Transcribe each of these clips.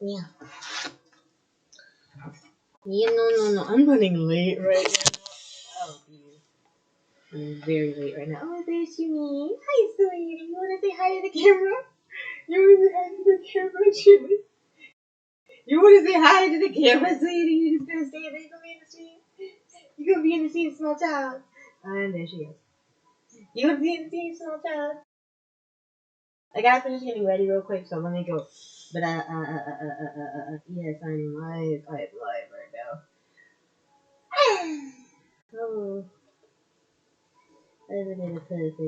Yeah. Yeah, no. I'm running late right now. Oh, I'm very late right now. Oh, there's Yumi. Hi, sweetie. You want to say hi to the camera? You want to say hi to the camera, Jimmy? You want to say hi to the camera, sweetie? You just gonna stay there? You gonna be in the scene? You gonna be in the scene, small child? And there she is. You gonna be in the scene, small child? I gotta finish getting ready real quick, so let me go. But yes, I'm live. I'm live right now. Oh, I have a perfect.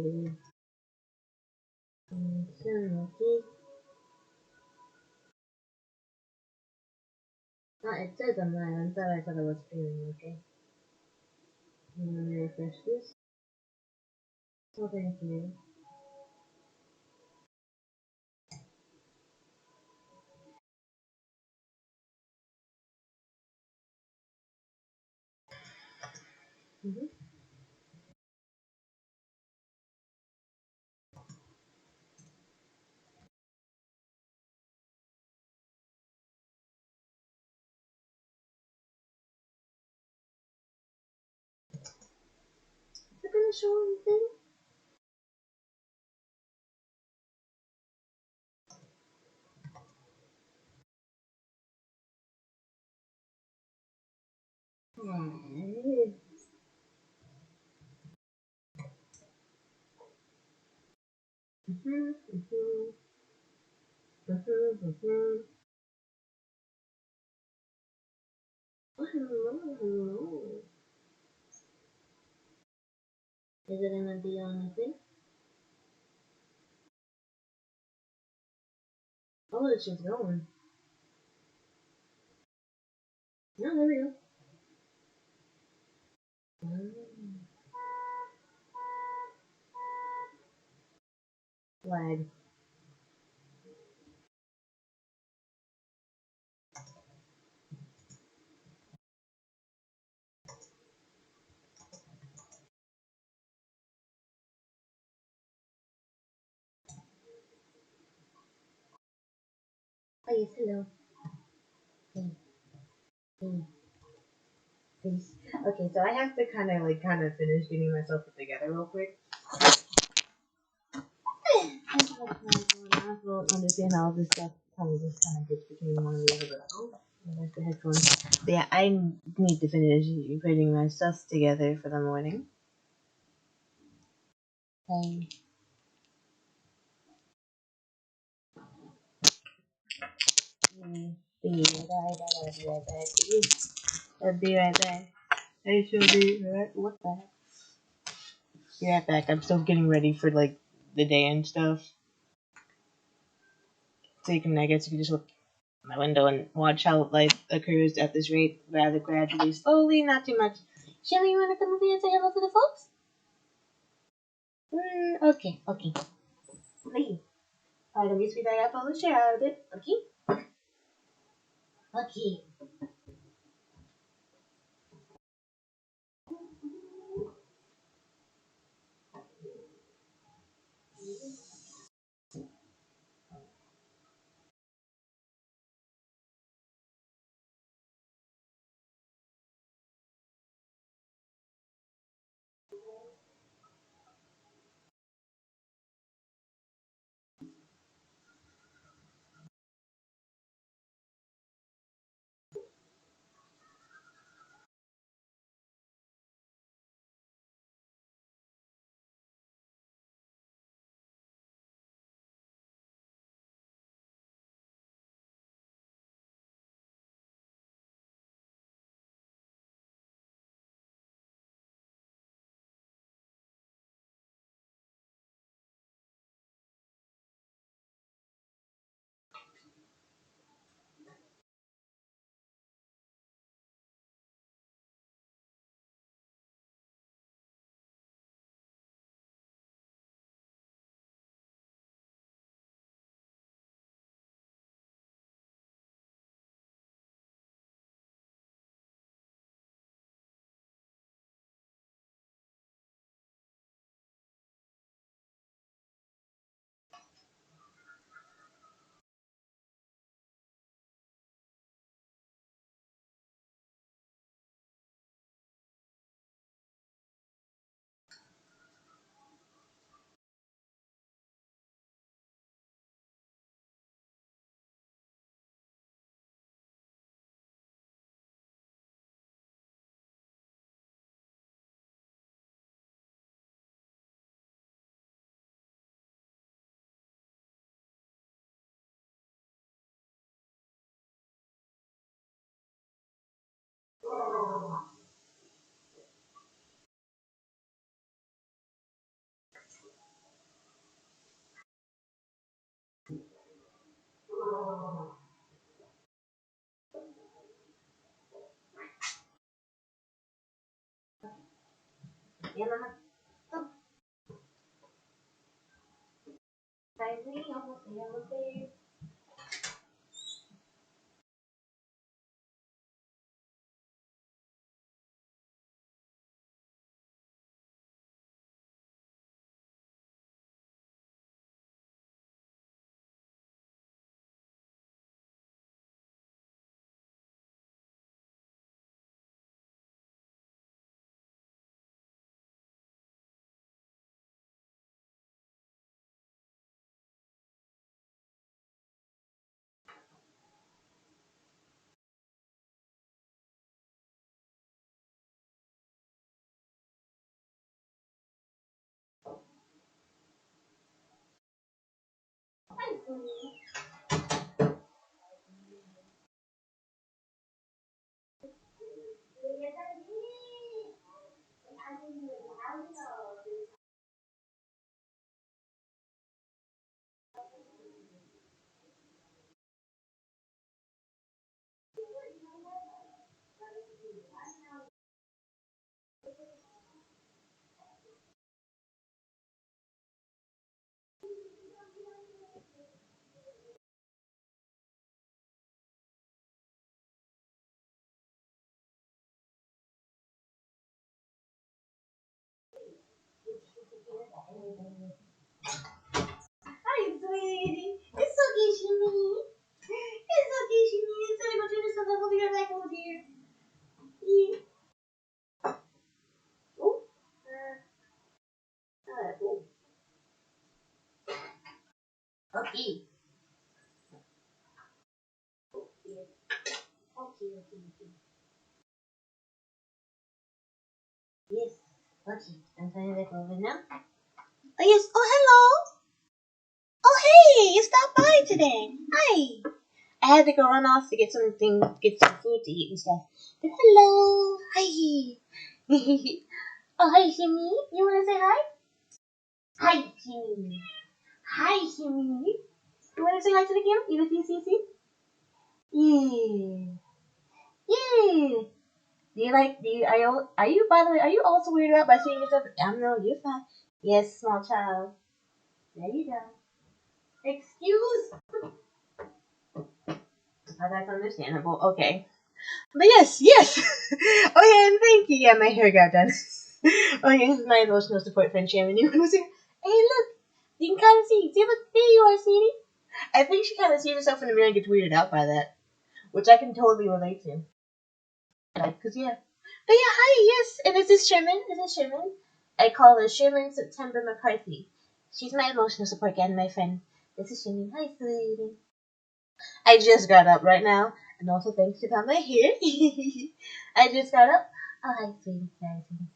It says I'm live. I thought I was feeling okay. I'm gonna refresh this. Oh, thank you. Mm-hmm. Is it gonna show anything? Right. Hello. Is it gonna be on the thing? Oh, it's just going. No, there we go. Lag. Oh, yes, hello. Hey, hey, peace. Okay, so I have to kind of finish getting myself put together real quick. I don't understand how this stuff kind of gets between one and the other, but oh, there's the headphones. But yeah, I need to finish putting my stuff together for the morning. Hey. I'll be right back. I shall be right. What the heck? Be right back. I'm still getting ready for like the day and stuff. So you can, I guess, you can just look out my window and watch how life occurs at this rate, rather gradually, slowly, not too much. Shelly, you wanna come over here and say hello to the folks? Okay. Please. Alright, let me speed that up. I'll share out of it. Okay. Yan naman. Oh, finally, almost there. Hi, sweetie. It's okay, Shimmy. It's okay, Shimmy. It's time to go turn this stuff up. We'll be right back over here. Yeah. Oh. Oh. Okay. Okay. Okay. Yes. Okay. I'm turning it back over now. Oh, yes. Oh, hello. Oh, hey. You stopped by today. Hi. I had to go run off to get some food to eat and stuff. But hello. Hi. Oh, hi, Shimmy. You want to say hi? Hi, Shimmy. Hi, Shimmy. You want to say hi to the camera? You with see? Yeah. Yeah. By the way, are you also weirded out by seeing yourself? No, you're fine. Yes, small child. There you go. Excuse. Oh, that's understandable. Okay. But yes. Oh yeah, and thank you. Yeah, my hair got done. Oh yeah, this is my emotional support friend Shannon. You want to say, hey look, you can kind of see. See, look, there you are, sweetie. I think she kind of sees herself in the mirror and gets weirded out by that, which I can totally relate to. Cause yeah. But yeah, hi, yes, and this is Sherman. I call her Sherman September McCarthy. She's my emotional support guide and my friend. This is Sherman. Hi, sweetie. I just got up right now, and also thanks to cut my hair. I just got up. Oh, hi, sweetie. Sorry, sweetie.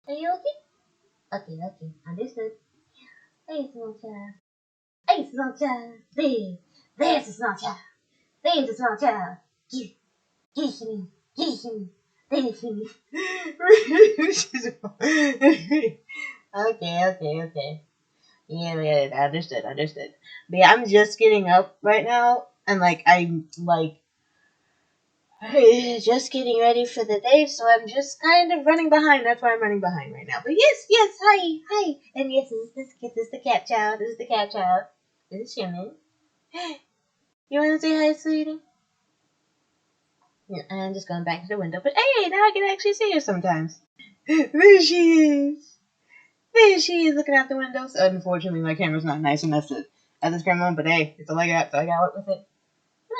Are you okay? Okay. Understood. Hey, small child. Hey, small child. There's a small child. There's a small child. Give me. Give me. There's me. Okay. Yeah, understood. But yeah, I'm just getting up right now, and I'm just getting ready for the day, so I'm just kind of running behind. That's why I'm running behind right now. But yes, hi, and yes, this is the cat child. This is the cat child. This is Shannon. You want to say hi, sweetie? Yeah, I'm just going back to the window. But hey, now I can actually see her sometimes. There she is. There she is looking out the window. So unfortunately, my camera's not nice enough at this current moment. But hey, it's all I got, so I gotta work with it.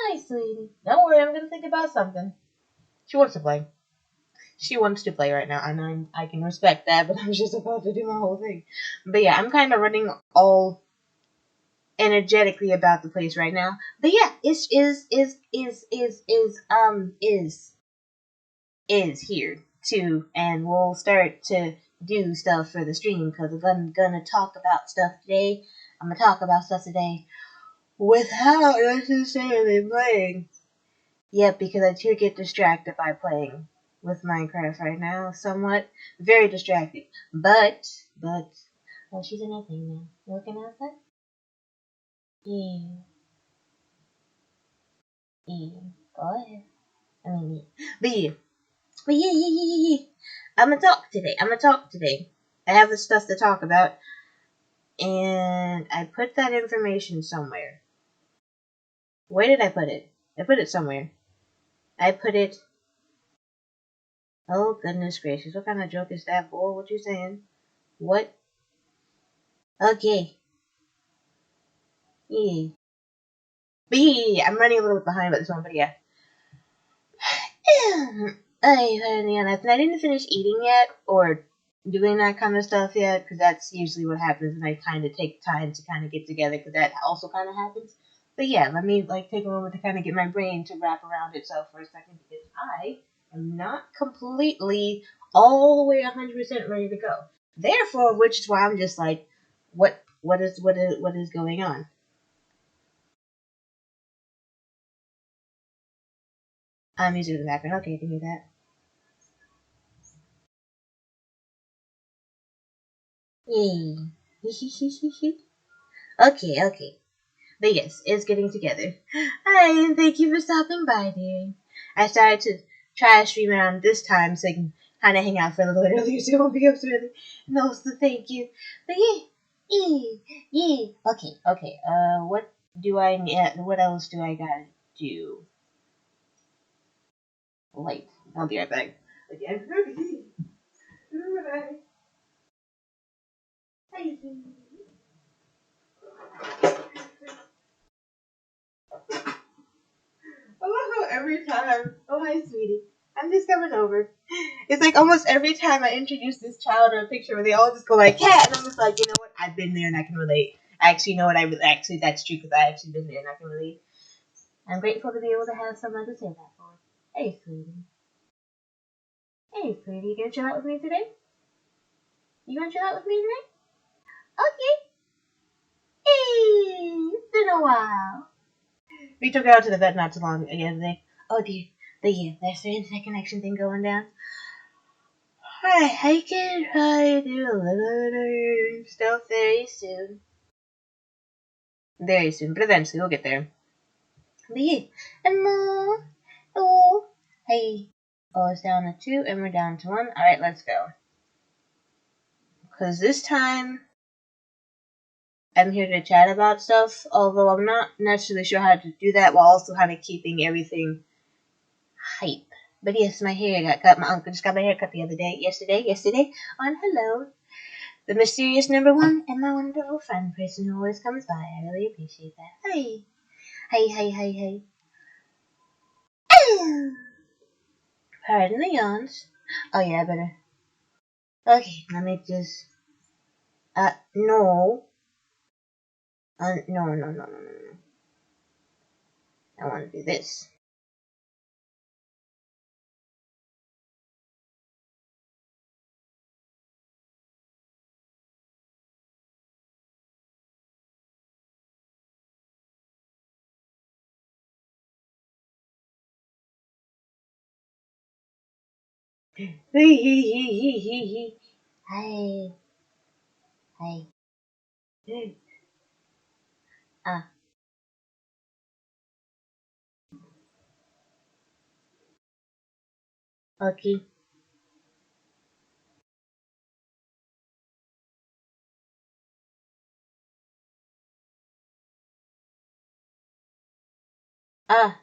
Nice, sweetie. Don't worry, I'm gonna think about something. She wants to play. She wants to play right now, and I can respect that. But I'm just about to do my whole thing. But yeah, I'm kind of running all energetically about the place right now. But yeah, is here too, and we'll start to do stuff for the stream because I'm gonna talk about stuff today. I'm gonna talk about stuff today. without necessarily playing. Yep, because I do get distracted by playing with Minecraft right now, somewhat. Very distracted. But, oh, she's in her thing now. You looking outside? Yeah. Yeah. Go ahead. I mean, yeah. But yeah. I'm gonna talk today. I have the stuff to talk about, and I put that information somewhere. Where did I put it? I put it somewhere. I put it. Oh goodness gracious! What kind of joke is that, boy? What you saying? What? Okay. Yeah. But yeah. I'm running a little bit behind about this one, but yeah. I didn't finish eating yet, or doing that kind of stuff yet, because that's usually what happens when I kind of take time to kind of get together, because that also kind of happens. But yeah, let me take a moment to kind of get my brain to wrap around itself for a second, because I am not completely all the way 100% ready to go. Therefore, which is why I'm just like, what is going on? Music in the background. Okay, I can hear that. Yay. Okay. But yes, it's getting together. Hi, and thank you for stopping by, dear. I started to try to stream around this time so I can kind of hang out for a little bit earlier so it won't be up to really. No, so thank you. But yeah. Okay. What do I need? What else do I gotta do? Wait, I'll be right back. Again. I love how every time. Oh, hi, sweetie. I'm just coming over. It's like almost every time I introduce this child or a picture, they all just go like, "Cat," and I'm just like, you know what? I've been there and I can relate. Actually, you know what? Actually that's true because I actually been there and I can relate. I'm grateful to be able to have someone to say that for. Hey, sweetie. Hey, sweetie. You gonna chill out with me today? You gonna chill out with me today? Okay. Hey, it's been a while. We took her out to the vet not too long yesterday. Oh dear. But yeah, that's the internet connection thing going down. I can try to do a little stuff very soon. Very soon, but eventually we'll get there. But yeah, and more. Oh, hey. Oh, it's down to 2, and we're down to 1. Alright, let's go. Because this time, I'm here to chat about stuff, although I'm not necessarily sure how to do that while also kind of keeping everything hype. But yes, my hair got cut. My uncle just got my hair cut the other day. Yesterday, on Hello. The mysterious number 1 and my wonderful friend person who always comes by. I really appreciate that. Hey. Hey. Pardon the yawns. Oh yeah, I better. Okay, let me just. No. No. I want to do this. Hi. Hi. Ah, okay.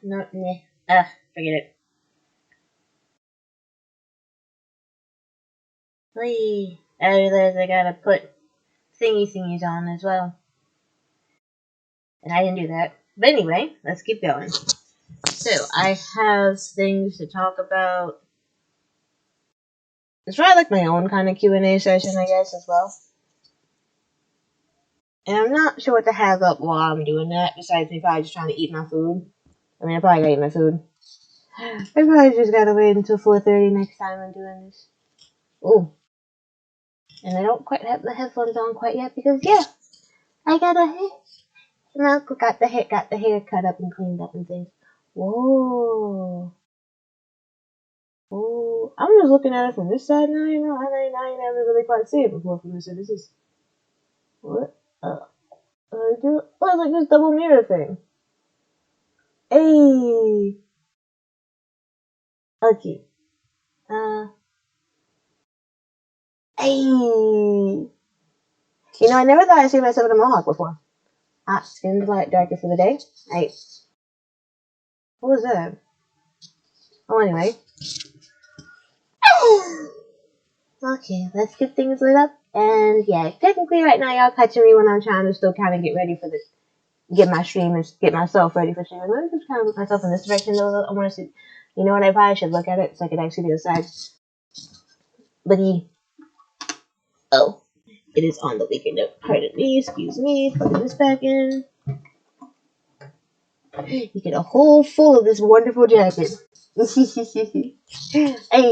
No, nah. Forget it. Whee. I realize I gotta put thingies on as well. And I didn't do that. But anyway, let's keep going. So, I have things to talk about. It's probably like my own kind of Q&A session, I guess, as well. And I'm not sure what to have up while I'm doing that, besides me probably just trying to eat my food. I mean, I probably gotta eat my food. I probably just gotta wait until 4:30 next time I'm doing this. Ooh. And I don't quite have the headphones on quite yet because, yeah, I gotta Now got the hair cut up and cleaned up and things. Whoa. Oh, I'm just looking at it from this side now, you know. I ain't never really quite seen it before from this side. This is what? Oh, it's like this double mirror thing. Hey. Okay. Hey. You know, I never thought I'd see myself in a mohawk before. Hot skin light darker for the day. Hey. What was that? Oh, anyway. Okay, let's get things lit up. And yeah, technically right now y'all catching me when I'm trying to still kind of get ready for the get my stream and get myself ready for streaming. Let me just kind of put myself in this direction though. I want to see. You know what? I probably should look at it so I can actually do the side. But oh, it is on the weekend note. Pardon me, excuse me. Put this back in. You get a hole full of this wonderful jacket. Hey, hey.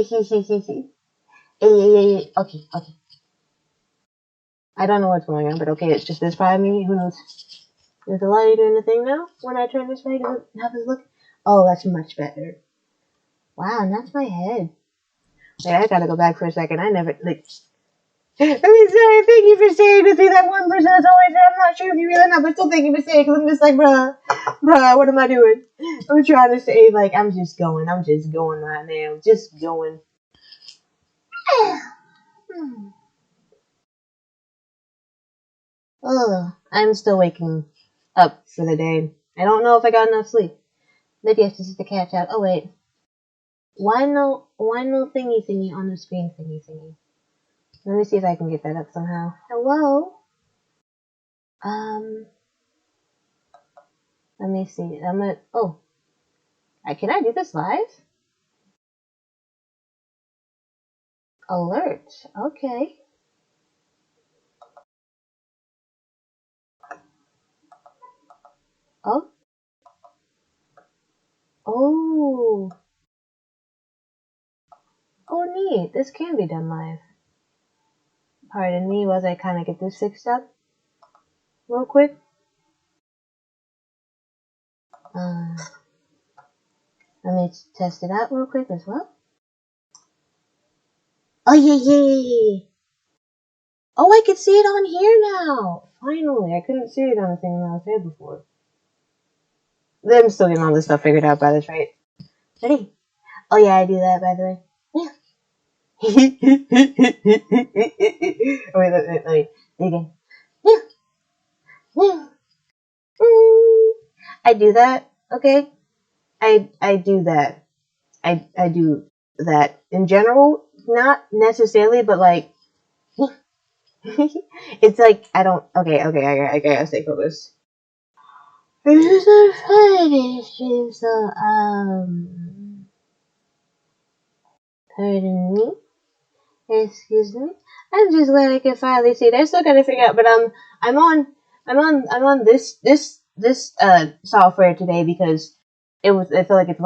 Okay. I don't know what's going on, but okay, it's just this probably me. Who knows? Is the light doing the thing now? When I turn this way, does it have this look? Oh, that's much better. Wow, and that's my head. Wait, I gotta go back for a second. I never, like... I mean, sorry, thank you for saying to be that one person that's always there. I'm not sure if you really know, but still thank you for saying, because I'm just like, bruh, what am I doing? I'm trying to say, like, I'm just going right now. Just going. Oh, I'm still waking up for the day. I don't know if I got enough sleep. Maybe it's just to catch out. Oh, wait. Why no thingy on the screen thingy? Let me see if I can get that up somehow. Hello? Let me see. Can I do this live? Alert. Okay. Oh. Oh. Oh, neat. This can be done live. Pardon me as I kind of get this fixed up real quick. Let me test it out real quick as well. Oh, yeah. Oh, I can see it on here now. Finally. I couldn't see it on the thing that I was there before. I'm still getting all this stuff figured out by this, right? Ready? Oh, yeah, I do that, by the way. Yeah. Wait, again. Yeah. I do that, okay? I do that. I do that. In general, not necessarily, but like, it's like, I don't, okay, I gotta stay focused. This is a Friday stream, so, pardon me. Excuse me. I'm just glad I can finally see it. I still gotta figure out, but I'm on this software today because I feel like it's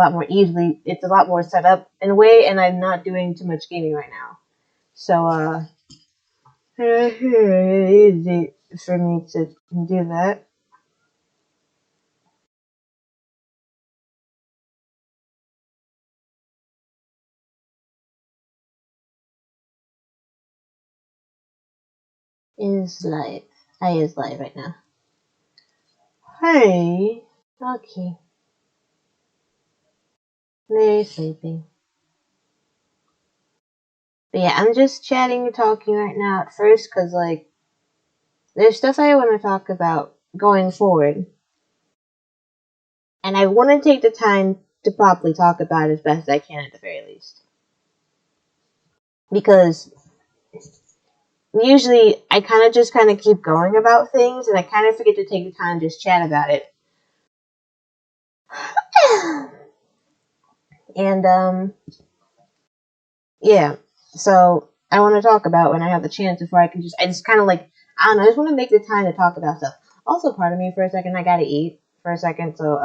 a lot more set up in a way, and I'm not doing too much gaming right now. So it's easy for me to do that. Is live. I is live right now. Hey. Okay. Very sleepy. But yeah, I'm just chatting and talking right now at first because, like, there's stuff I want to talk about going forward. And I want to take the time to properly talk about it as best as I can at the very least. Because usually I kind of keep going about things and I kind of forget to take the time to just chat about it. And, yeah. So I want to talk about when I have the chance before I just kind of like, I don't know, I just want to make the time to talk about stuff. Also, pardon me for a second, I gotta eat for a second, so,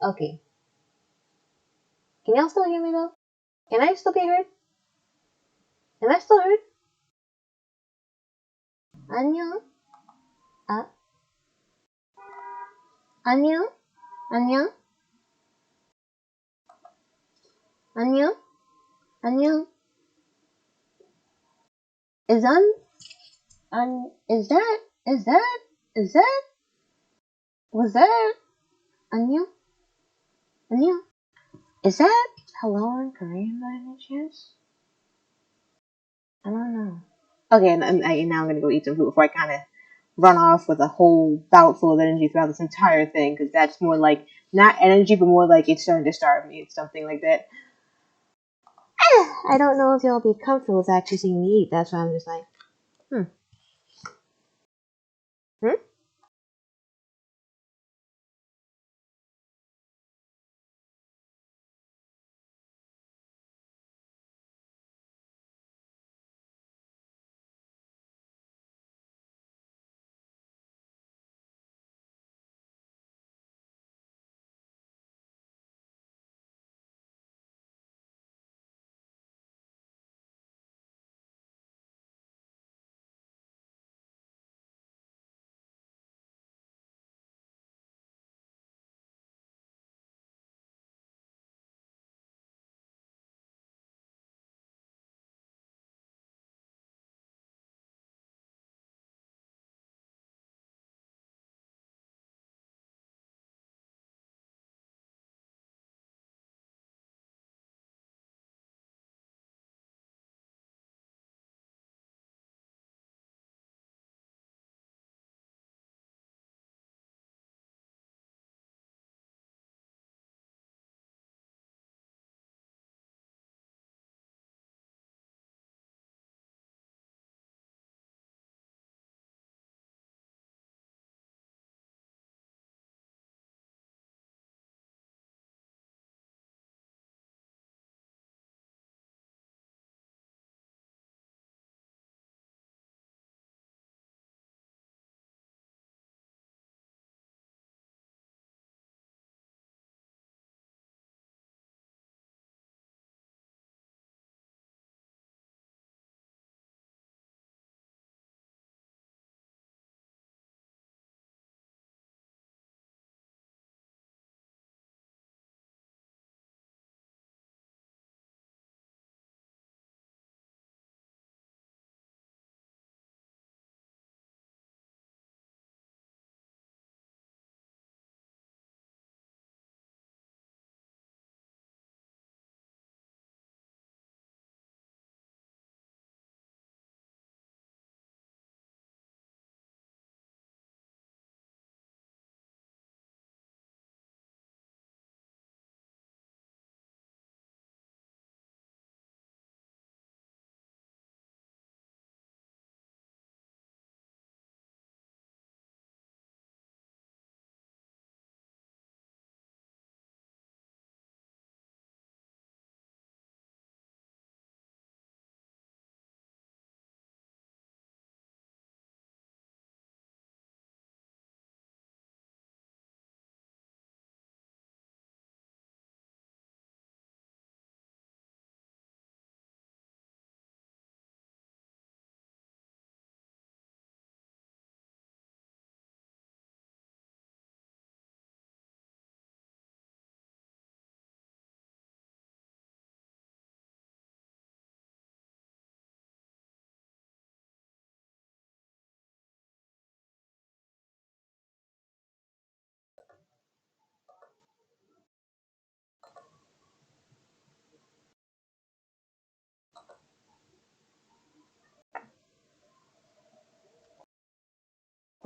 okay. Can y'all still hear me though? Can I still be heard? Am I still heard? 안녕. 아. 안녕. 안녕. 안녕. 안녕. Is that was that 안녕? 안녕? Is that hello in Korean by any chance? I don't know. Okay, and now I'm gonna go eat some food before I kind of run off with a whole bout full of energy throughout this entire thing, because that's more like not energy, but more like it's starting to starve me. It's something like that. I don't know if y'all be comfortable with actually seeing me eat. That's why I'm just like,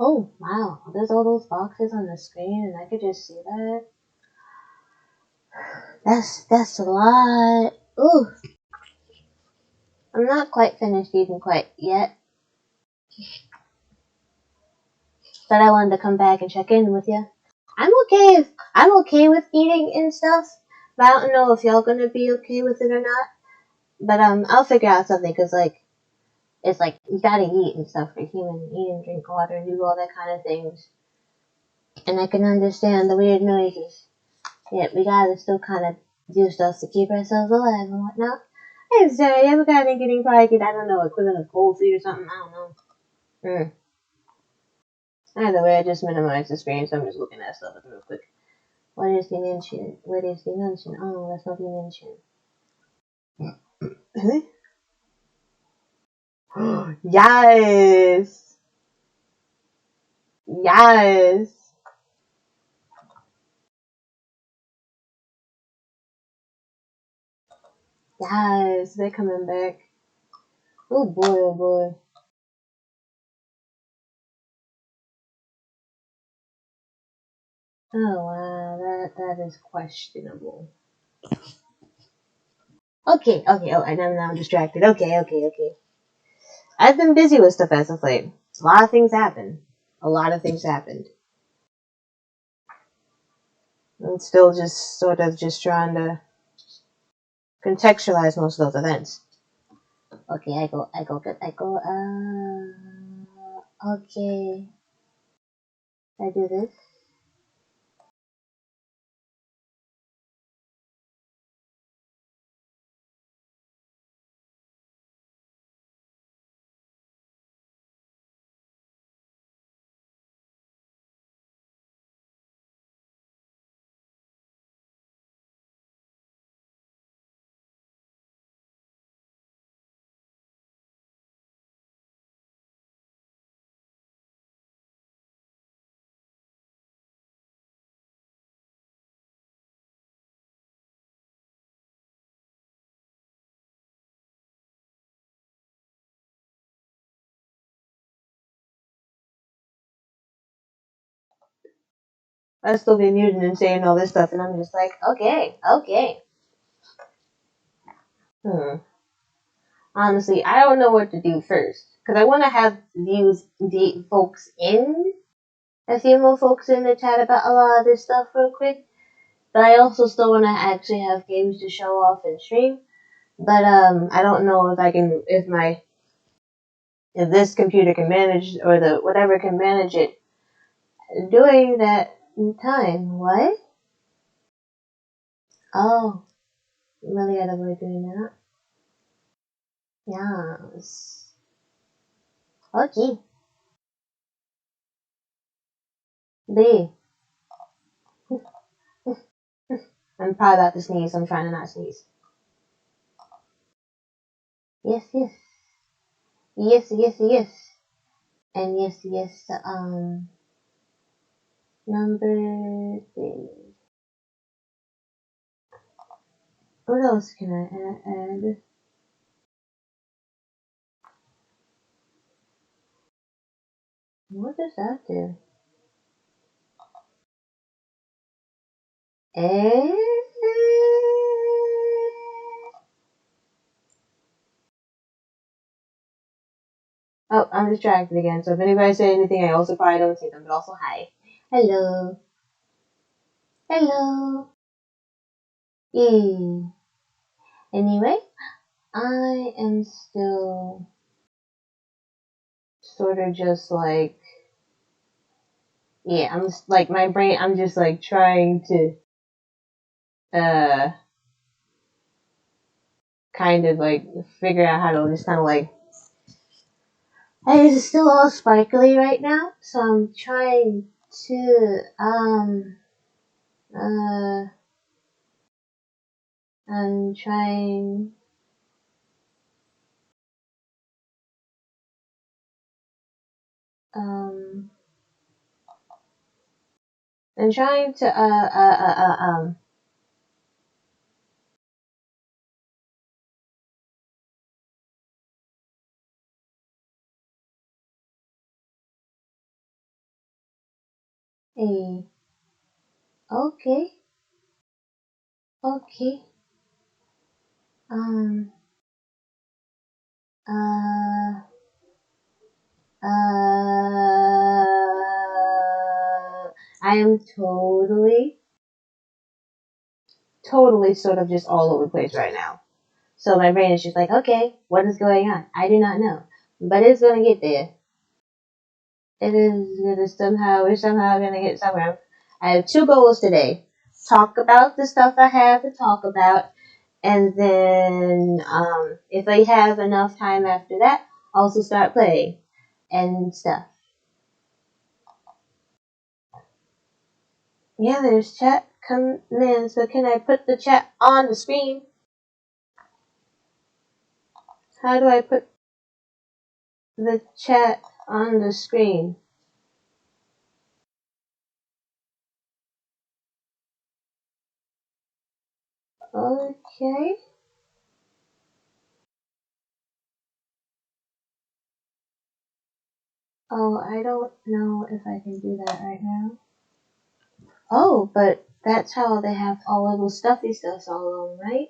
oh wow, there's all those boxes on the screen, and I could just see that. That's a lot. Ooh, I'm not quite finished eating quite yet, but I wanted to come back and check in with you. I'm okay with eating and stuff, but I don't know if y'all gonna be okay with it or not. But I'll figure out something, because like it's like you gotta eat and stuff for human. Eat and drink water and do all that kind of things. And I can understand the weird noises. Yet we gotta still kind of do stuff to keep ourselves alive and whatnot. I'm sorry, I'm kind of getting probably, I don't know, equivalent of cold feet or something. I don't know. Either way, I just minimized the screen, so I'm just looking at stuff real quick. What is dimension? What is dimension? Oh, that's not dimension. Yes! Yes! Yes, they're coming back. Oh boy, oh boy. Oh wow, that is questionable. Okay, oh, now I'm distracted. Okay. I've been busy with stuff as of late. A lot of things happened. I'm still just sort of just trying to contextualize most of those events. Okay, I go, okay. I do this. I still be muting and saying all this stuff, and I'm just like, okay. Honestly, I don't know what to do first, because I want to have the folks in, a few more folks in the chat about a lot of this stuff real quick, but I also still want to actually have games to show off and stream. But I don't know if I can, if this computer can manage, or the whatever can manage it during that time. What? Oh, really gotta avoid doing that. Yes. Okay. B. I'm probably about to sneeze. I'm trying to not sneeze. Yes. And yes. Number 3. What else can I add? What does that do? Oh, I'm distracted again. So if anybody say anything, I also probably don't see them, but also hi. Hello. Yay. Anyway, I am still sort of just like, yeah, I'm just, like, my brain, I'm just like trying to kind of like figure out how to just kind of like, hey, it's still all sparkly right now, so I'm trying to I'm trying I'm trying to okay um uh I am totally sort of just all over the place right now. So my brain is just like, okay, what is going on? I do not know. But it's gonna get there. We're somehow gonna get somewhere. I have 2 goals today. Talk about the stuff I have to talk about, and then if I have enough time after that, also start playing. and stuff. Yeah, there's chat commands, but can I put the chat on the screen? How do I put the chat on the screen? Okay. Oh, I don't know if I can do that right now. Oh, but that's how they have all of those stuffy stuffs all along, right?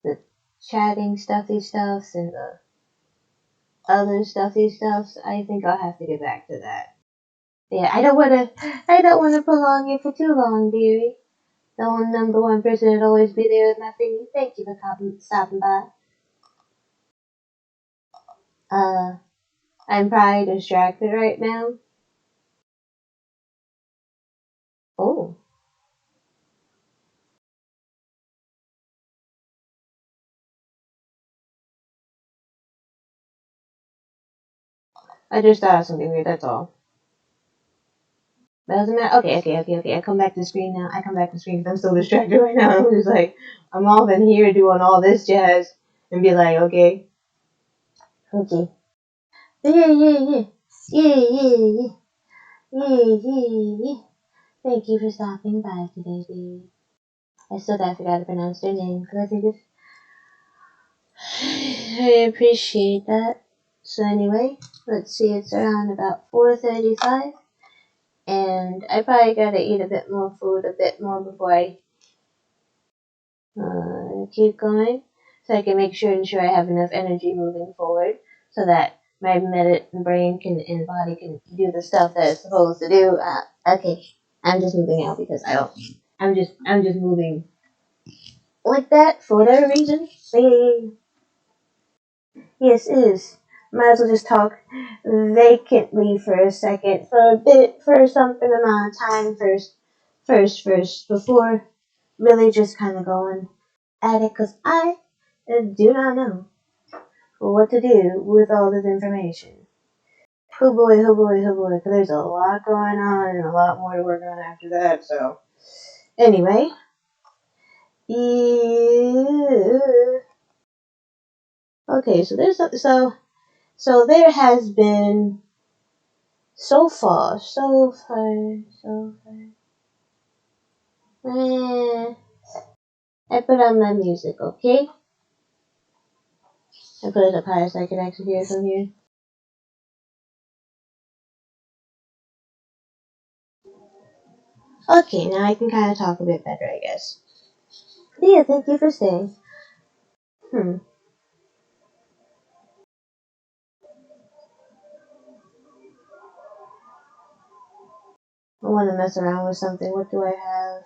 The chatting stuffy stuffs and the other stuffy stuffs. I think I'll have to get back to that. Yeah, I don't wanna prolong it for too long, dearie. The number one person that'd always be there with my thing. Thank you for stopping by. I'm probably distracted right now. Oh. I just thought of something weird, that's all. But doesn't matter. Okay. I come back to the screen now. I come back to the screen because I'm still distracted right now. I'm just like, I'm off in here doing all this jazz and be like, okay. Yeah. Thank you for stopping by today, dear. I still gotta figure out how to pronounce their name because I think it's. I appreciate that. So anyway, let's see. It's around about 4:35, and I probably gotta eat a bit more food, a bit more before I keep going, so I can ensure I have enough energy moving forward, so that my brain and body can do the stuff that it's supposed to do. Okay, I'm just moving out because I don't. I'm just moving like that for whatever reason. Yes, it is. Might as well just talk vacantly for a second, for something amount of time first, before really just kind of going at it, because I do not know what to do with all this information. Oh boy, because there's a lot going on and a lot more to work on after that, so. Anyway. Yeah. Okay, so there has been so far. I put on my music, okay? I put it up higher so I can actually hear it from here. Okay, now I can kind of talk a bit better, I guess. Yeah, thank you for staying. I want to mess around with something. What do I have?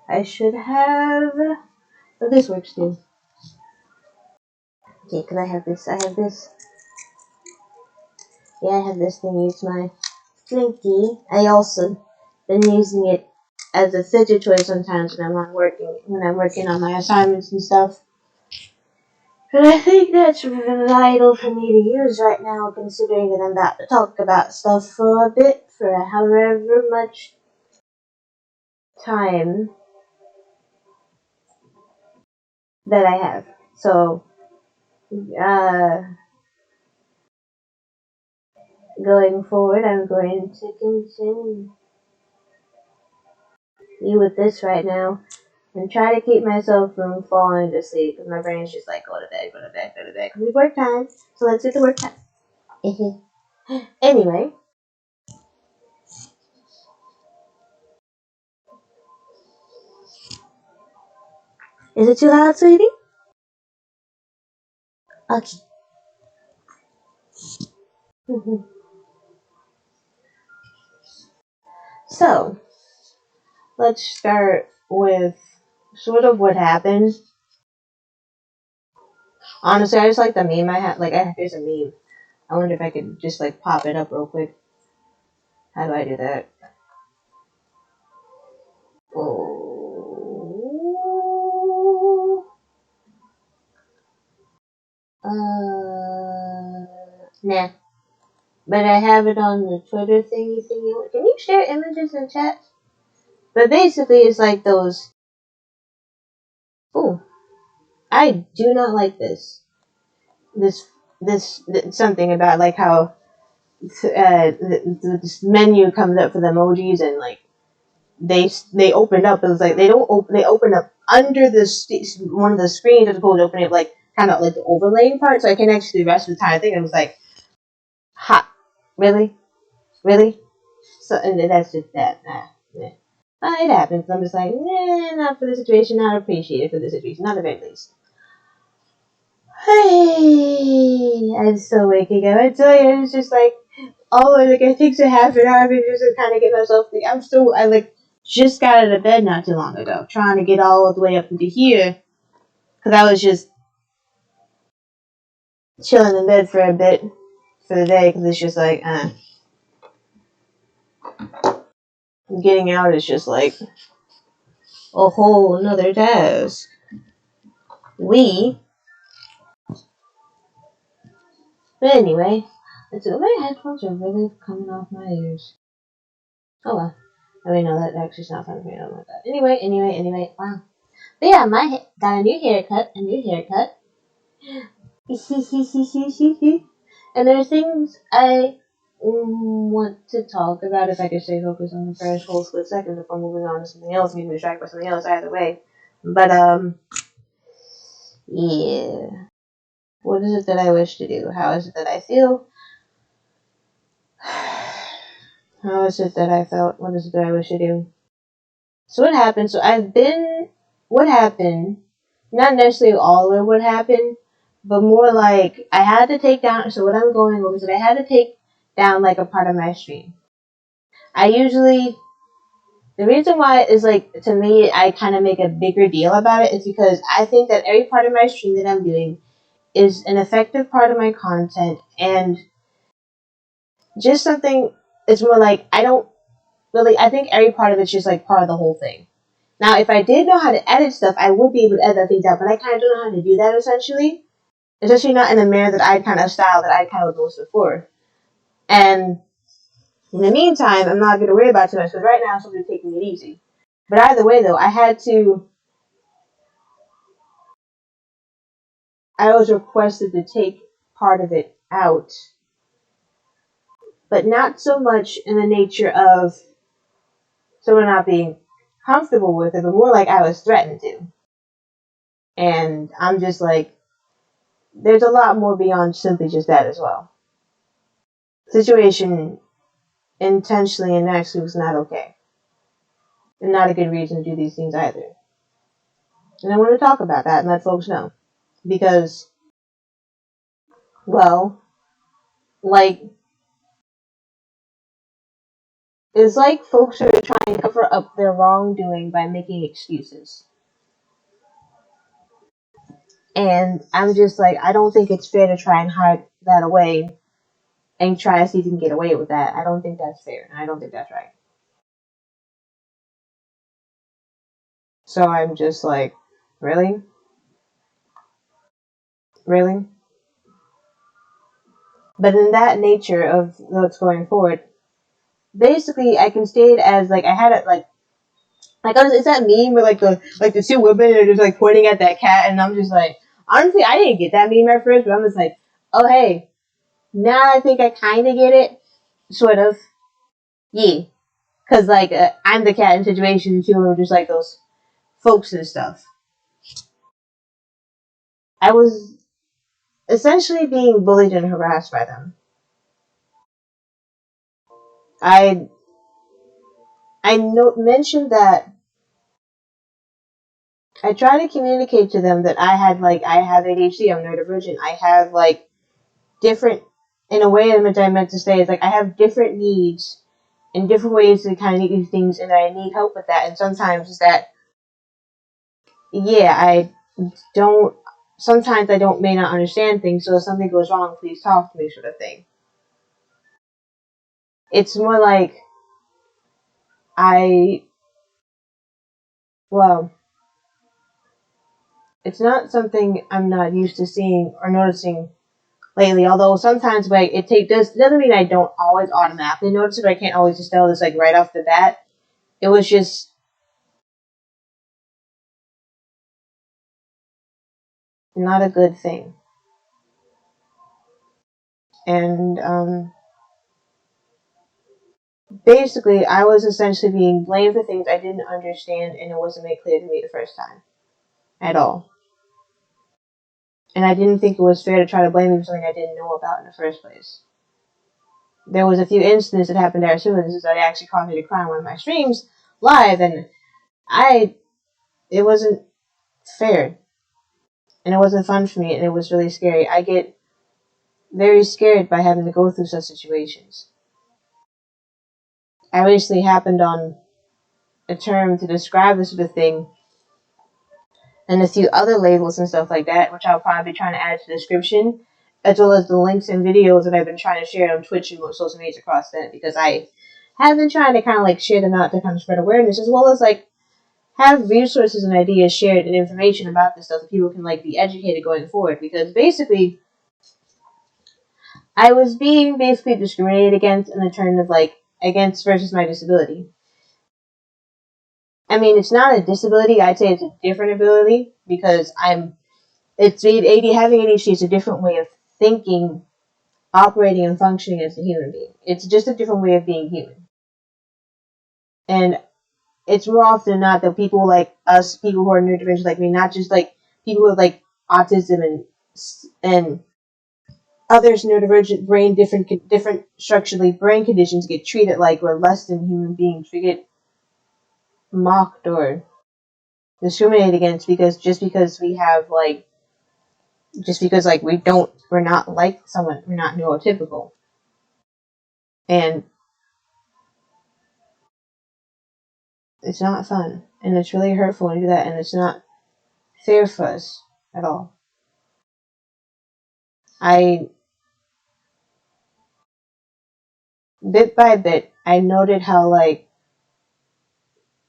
I should have. Oh, this works too. Okay, because I have this. Yeah, I have this thing. It's my Slinky. I also been using it as a fidget toy sometimes when I'm working on my assignments and stuff. But I think that's vital for me to use right now, considering that I'm about to talk about stuff for a bit, for however much time that I have. So, going forward, I'm going to continue with this right now and try to keep myself from falling to sleep, because my brain's just like, go to bed, because it's work time, so let's get to work time. Anyway, is it too loud, sweetie? Okay. So, let's start with sort of what happened. Honestly, I just like the meme I had. There's a meme. I wonder if I could just pop it up real quick. How do I do that? Oh. Nah. But I have it on the Twitter thingy. Can you share images in chat? But basically, it's like those. Oh, I do not like this. This something about like how this menu comes up for the emojis and like they opened up. It was like they don't open. They open up under the one of the screens as opposed to opening up like kind of like the overlaying part, so I can actually do the rest of the time. I think it was like, hot, really. So and that's just that. Nah. It happens. I'm just like, nah, not for the situation. Not appreciated for the situation. Not the very least. Hey, I'm still waking up. I tell you, it's just like, oh, like it takes a half an hour just to kind of get myself. I like just got out of bed not too long ago, trying to get all the way up into here, because I was just chilling in bed for a bit for the day, because it's just like, getting out is just like a whole another task. But anyway, my headphones are really coming off my ears. Oh well. I mean, no, that actually is not fun for me. I don't like that. Anyway, wow. But yeah, got a new haircut. And there's things I want to talk about if I could stay focused on the first whole split second before moving on to something else, maybe distracted by something else, either way. But, yeah. What is it that I wish to do? How is it that I feel? How is it that I felt? What is it that I wish to do? So what happened? What happened, not necessarily all of what happened, but more like I had to take down, so what I'm going over is that I had to take down like a part of my stream. The reason why is like, to me, I kind of make a bigger deal about it is because I think that every part of my stream that I'm doing is an effective part of my content, and just something, it's more like, I think every part of it's just like part of the whole thing. Now, if I did know how to edit stuff, I would be able to edit things out, but I kind of don't know how to do that, essentially. Especially not in the manner that I kind of style that I kind of was before. And in the meantime, I'm not going to worry about too much, because right now I'm supposed to be taking it easy. But either way, though, I was requested to take part of it out, but not so much in the nature of someone not being comfortable with it, but more like I was threatened to. And I'm just like, there's a lot more beyond simply just that as well. Situation intentionally and actually was not okay. And not a good reason to do these things either. And I want to talk about that and let folks know. Because, well, like, it's like folks are trying to cover up their wrongdoing by making excuses. And I'm just like, I don't think it's fair to try and hide that away and try to see if you can get away with that. I don't think that's fair. And I don't think that's right. So I'm just like, really? Really? But in that nature of what's going forward, basically I can state it as like, I had it like, it's that meme where like the two women are just like pointing at that cat, and I'm just like, honestly, I didn't get that meme at first, but I'm just like, oh hey, now I think I kind of get it, sort of, yeah, because like I'm the cat in situations too, or just like those folks and stuff. I was essentially being bullied and harassed by them. I mentioned that I try to communicate to them that I have ADHD, I'm neurodivergent, I have like different, in a way that I meant to say is like I have different needs in different ways to kind of need these things, and I need help with that. And sometimes that, yeah, don't, sometimes I don't, may not understand things, so if something goes wrong, please talk to me, sort of thing. It's more like well, it's not something I'm not used to seeing or noticing lately. Although sometimes like doesn't mean I don't always automatically notice it, but I can't always just tell this like right off the bat. It was just not a good thing. And basically I was essentially being blamed for things I didn't understand, and it wasn't made clear to me the first time at all. And I didn't think it was fair to try to blame me for something I didn't know about in the first place. There was a few incidents that happened there too, and this is that actually caused me to cry on one of my streams live, and it wasn't fair. And it wasn't fun for me, and it was really scary. I get very scared by having to go through such situations. I recently happened on a term to describe this sort of thing, and a few other labels and stuff like that, which I'll probably be trying to add to the description, as well as the links and videos that I've been trying to share on Twitch and social media across that, because I have been trying to kind of like share them out to kind of spread awareness, as well as like have resources and ideas shared and information about this stuff so people can like be educated going forward. Because basically, I was being basically discriminated against in the terms of like against versus my disability. I mean, it's not a disability. I'd say it's a different ability because it's AD, having ADHD is a different way of thinking, operating, and functioning as a human being. It's just a different way of being human. And it's more often than not that people like us, people who are neurodivergent like me, not just like people with like autism and others neurodivergent different structurally brain conditions get treated like we're less than human beings. We get mocked or discriminated against because we have like just because like we're not like someone, we're not neurotypical. And it's not fun, and it's really hurtful when you do that, and it's not fair for us at all. I bit by bit I noted how like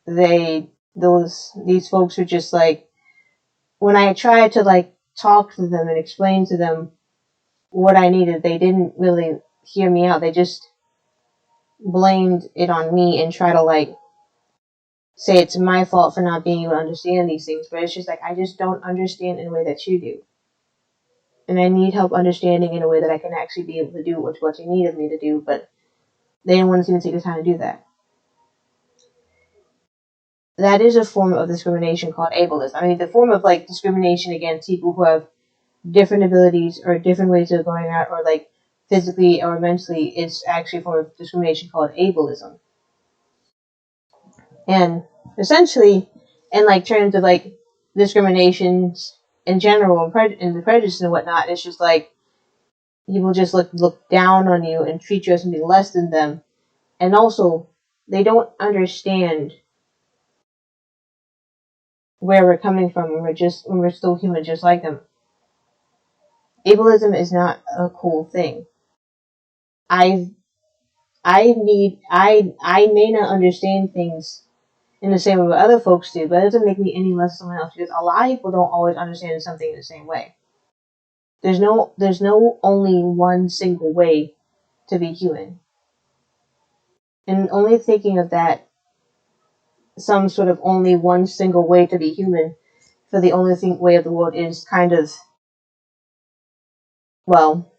these folks were just like, when I tried to like talk to them and explain to them what I needed, they didn't really hear me out. They just blamed it on me and try to like say it's my fault for not being able to understand these things. But it's just like, I just don't understand in a way that you do. And I need help understanding in a way that I can actually be able to do what you need of me to do, but they didn't want to even take the time to do that. That is a form of discrimination called ableism. I mean, the form of like discrimination against people who have different abilities or different ways of going out, or like physically or mentally, is actually a form of discrimination called ableism. And essentially, in like terms of like discriminations in general and the prejudice and whatnot, it's just like people just look down on you and treat you as something less than them, and also they don't understand where we're coming from when we're still human just like them. Ableism is not a cool thing. I may not understand things in the same way that other folks do, but it doesn't make me any less someone else, because a lot of people don't always understand something in the same way. There's no only one single way to be human. And only thinking of that, some sort of only one single way to be human for the only way of the world, is kind of, well,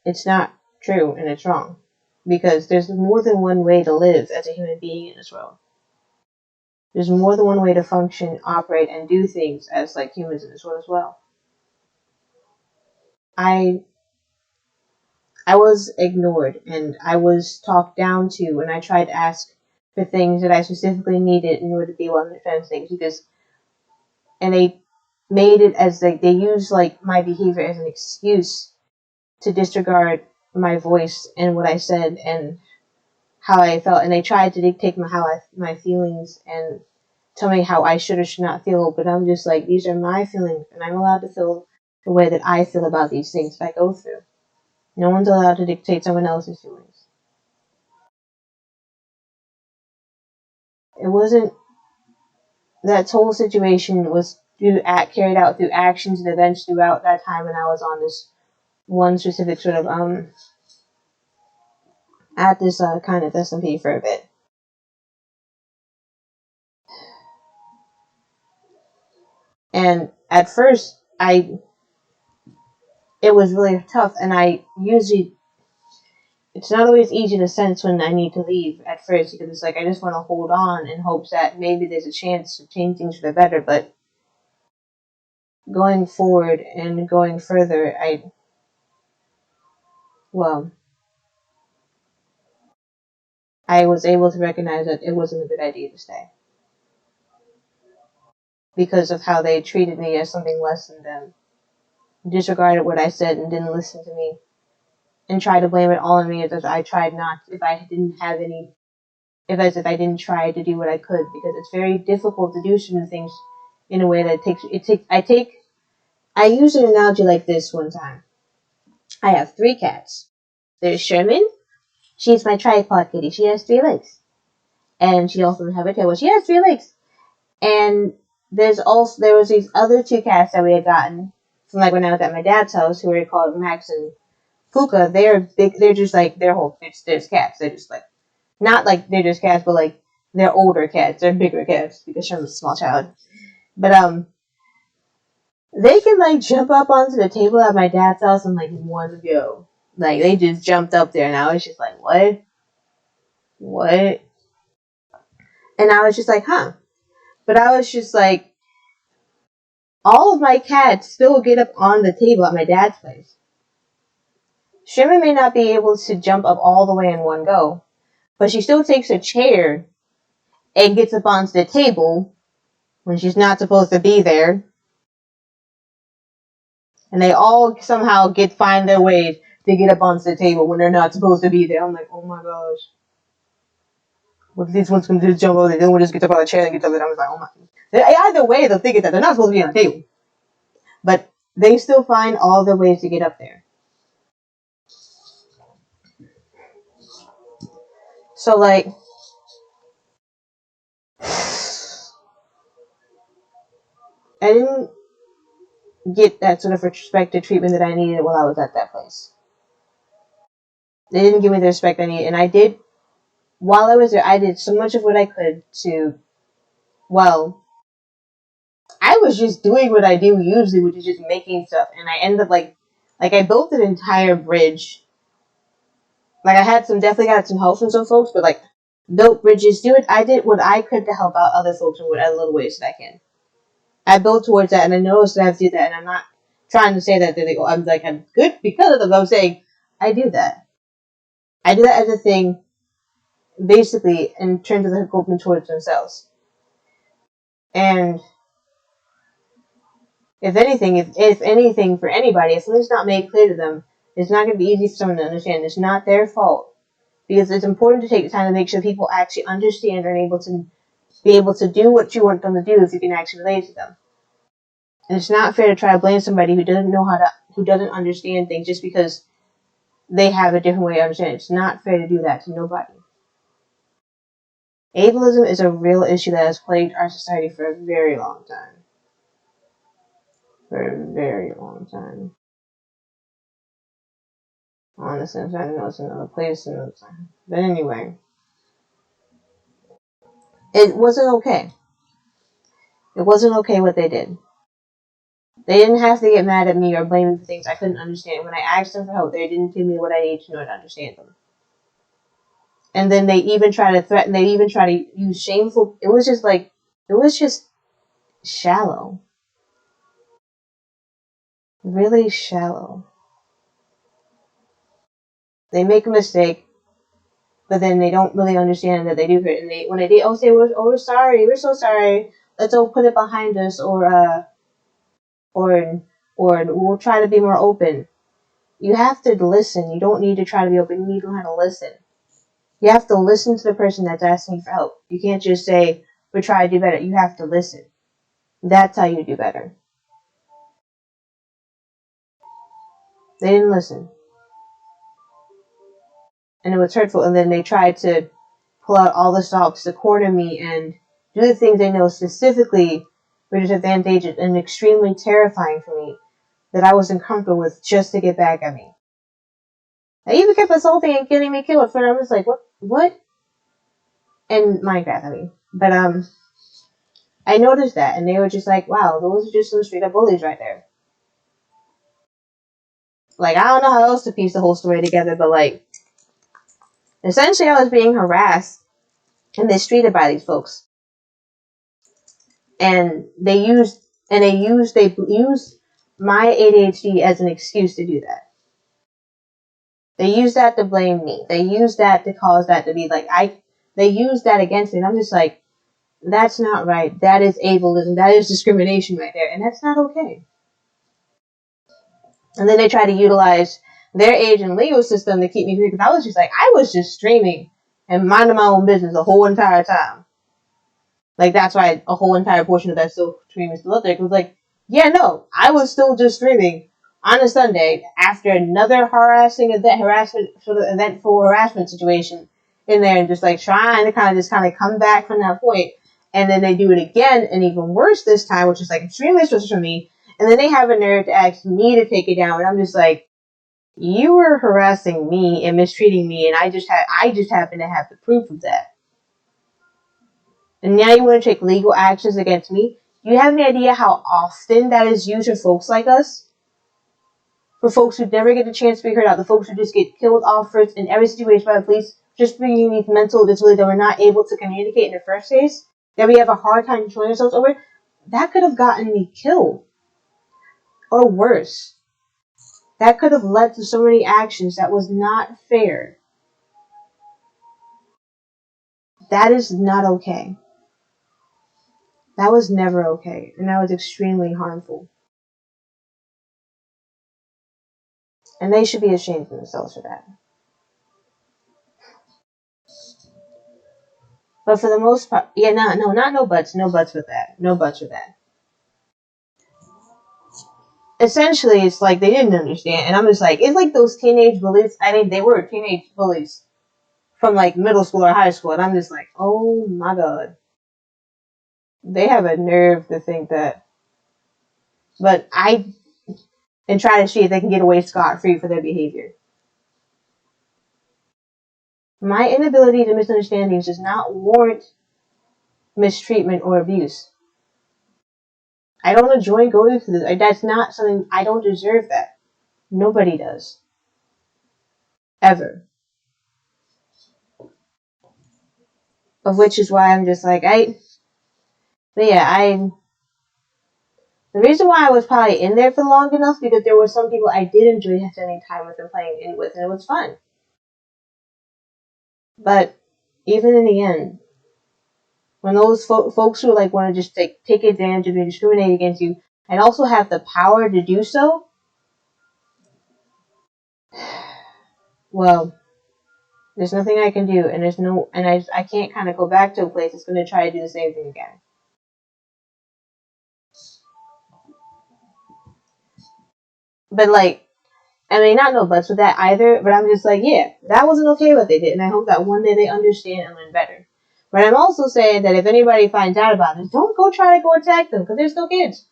it's not true and it's wrong. Because there's more than one way to live as a human being in this world. There's more than one way to function, operate, and do things as like humans in this world as well. I was ignored, and I was talked down to when I tried to ask for things that I specifically needed in order to be able to understand things, and they made it as like, they used like my behavior as an excuse to disregard my voice and what I said and how I felt, and they tried to dictate my feelings and tell me how I should or should not feel. But I'm just like, these are my feelings, and I'm allowed to feel the way that I feel about these things that I go through. No one's allowed to dictate someone else's feelings. It wasn't, that whole situation was carried out through actions and events throughout that time when I was on this one specific sort of at this kind of SMP for a bit. And at first, it was really tough, and it's not always easy to sense when I need to leave at first, because it's like I just want to hold on in hopes that maybe there's a chance to change things for the better. But going forward and going further, I was able to recognize that it wasn't a good idea to stay, because of how they treated me as something less than them, disregarded what I said and didn't listen to me, and tried to blame it all on me as if I tried not, if I didn't have any, as if I didn't try to do what I could, because it's very difficult to do certain things in a way that I use an analogy like this one time. I have 3 cats. There's Sherman. She's my tripod kitty. She has 3 legs. And she also doesn't have a tail, but she has 3 legs. And there was these other 2 cats that we had gotten from like when I was at my dad's house, who were called Max and Puka. They're big. They're just like there's cats. They're just like not like they're just cats, but like they're older cats. They're bigger cats because Sherman's a small child. But they can like jump up onto the table at my dad's house in like one go. Like they just jumped up there, and I was just like, what? And I was just like, huh. But I was just like, all of my cats still get up on the table at my dad's place. Sherman may not be able to jump up all the way in one go, but she still takes a chair and gets up onto the table when she's not supposed to be there. And they all somehow find their ways to get up onto the table when they're not supposed to be there. I'm like, oh my gosh. What if these ones can just jump over there? Then we'll just get up on the chair and get up there. I was like, oh my. Either way, they'll think that they're not supposed to be on the table. But they still find all the ways to get up there. So, like, I didn't get that sort of retrospective treatment that I needed while I was at that place. They didn't give me the respect I needed. And while I was there, I did so much of what I could to, I was just doing what I do usually, which is just making stuff. And I ended up, like I built an entire bridge. Like, I definitely got some help from some folks, but, like, built bridges, I did what I could to help out other folks in whatever little ways that I can. I built towards that, and I noticed that I have to do that, and I'm not trying to say that I'm good because of them. I'm saying I do that. I do that as a thing, basically, in terms of the coping towards themselves. And if anything for anybody, if something's not made clear to them, it's not going to be easy for someone to understand. It's not their fault. Because it's important to take the time to make sure people actually understand and be able to do what you want them to do if you can actually relate to them. And it's not fair to try to blame somebody who doesn't understand things just because they have a different way of understanding. It's not fair to do that to nobody. Ableism is a real issue that has plagued our society for a very long time. For a very long time. Honestly, I'm trying to know it's another place another time. But anyway. It wasn't okay. It wasn't okay what they did. They didn't have to get mad at me or blame me for things I couldn't understand. When I asked them for help, they didn't give me what I needed to know to understand them. And then they even try to threaten, they even try to use shameful, it was just shallow. Really shallow. They make a mistake, but then they don't really understand that they do it. And when they did, say, we're sorry, we're so sorry, let's all put it behind us, or we'll try to be more open. You have to listen. You don't need to try to be open. You need to learn how to listen. You have to listen to the person that's asking for help. You can't just say, we're trying to do better. You have to listen. That's how you do better. They didn't listen. And it was hurtful. And then they tried to pull out all the stops to corner me and do the things they know specifically were disadvantageous and extremely terrifying for me. that I wasn't comfortable with just to get back at me. They even kept assaulting and getting me killed. And I was like, what? And Minecraft, I mean. But, I noticed that, and they were just like, wow, those are just some straight up bullies right there. Like, I don't know how else to piece the whole story together, but, like, essentially I was being harassed and mistreated by these folks. And they used my ADHD as an excuse to do that. They used that to blame me. They used that to cause that to be like, they used that against me. And I'm just like, that's not right. That is ableism. That is discrimination right there. And that's not okay. And then they try to utilize their age and legal system to keep me free. Because I was just like, I was just streaming and minding my own business the whole entire time. Like, that's why a whole entire portion of that stream is still up there. Because, like, yeah, no, I was still just streaming on a Sunday after another eventful harassment situation in there, and just, like, trying to kind of come back from that point. And then they do it again, and even worse this time, which is, like, extremely stressful for me. And then they have a nerve to ask me to take it down. And I'm just like, you were harassing me and mistreating me, and I just happen to have the proof of that. And now you want to take legal actions against me? Do you have any idea how often that is used for folks like us? For folks who never get the chance to be heard out, the folks who just get killed off first in every situation by the police, just bringing these mental disabilities that we're not able to communicate in the first place, that we have a hard time controlling ourselves over, that could have gotten me killed. Or worse. That could have led to so many actions that was not fair. That is not okay. That was never okay, and that was extremely harmful. And they should be ashamed of themselves for that. But for the most part, yeah, no buts with that. No buts with that. Essentially, it's like they didn't understand, and I'm just like, it's like those teenage bullies. I mean, they were teenage bullies from like middle school or high school, and I'm just like, oh my god. They have a nerve to think that. But and try to see if they can get away scot-free for their behavior. My inability to misunderstand things does not warrant mistreatment or abuse. I don't enjoy going through this. That's not something, I don't deserve that. Nobody does. Ever. Of which is why I'm just like, the reason why I was probably in there for long enough, because there were some people I did enjoy spending time with and playing in with, and it was fun. But even in the end, when those folks who like want to just take advantage of you, discriminate against you, and also have the power to do so, well, there's nothing I can do, and I can't kind of go back to a place that's going to try to do the same thing again. But like, I mean, not no buts with that either, but I'm just like, yeah, that wasn't okay what they did, and I hope that one day they understand and learn better. But I'm also saying that if anybody finds out about this, don't go try to go attack them, because they're still kids.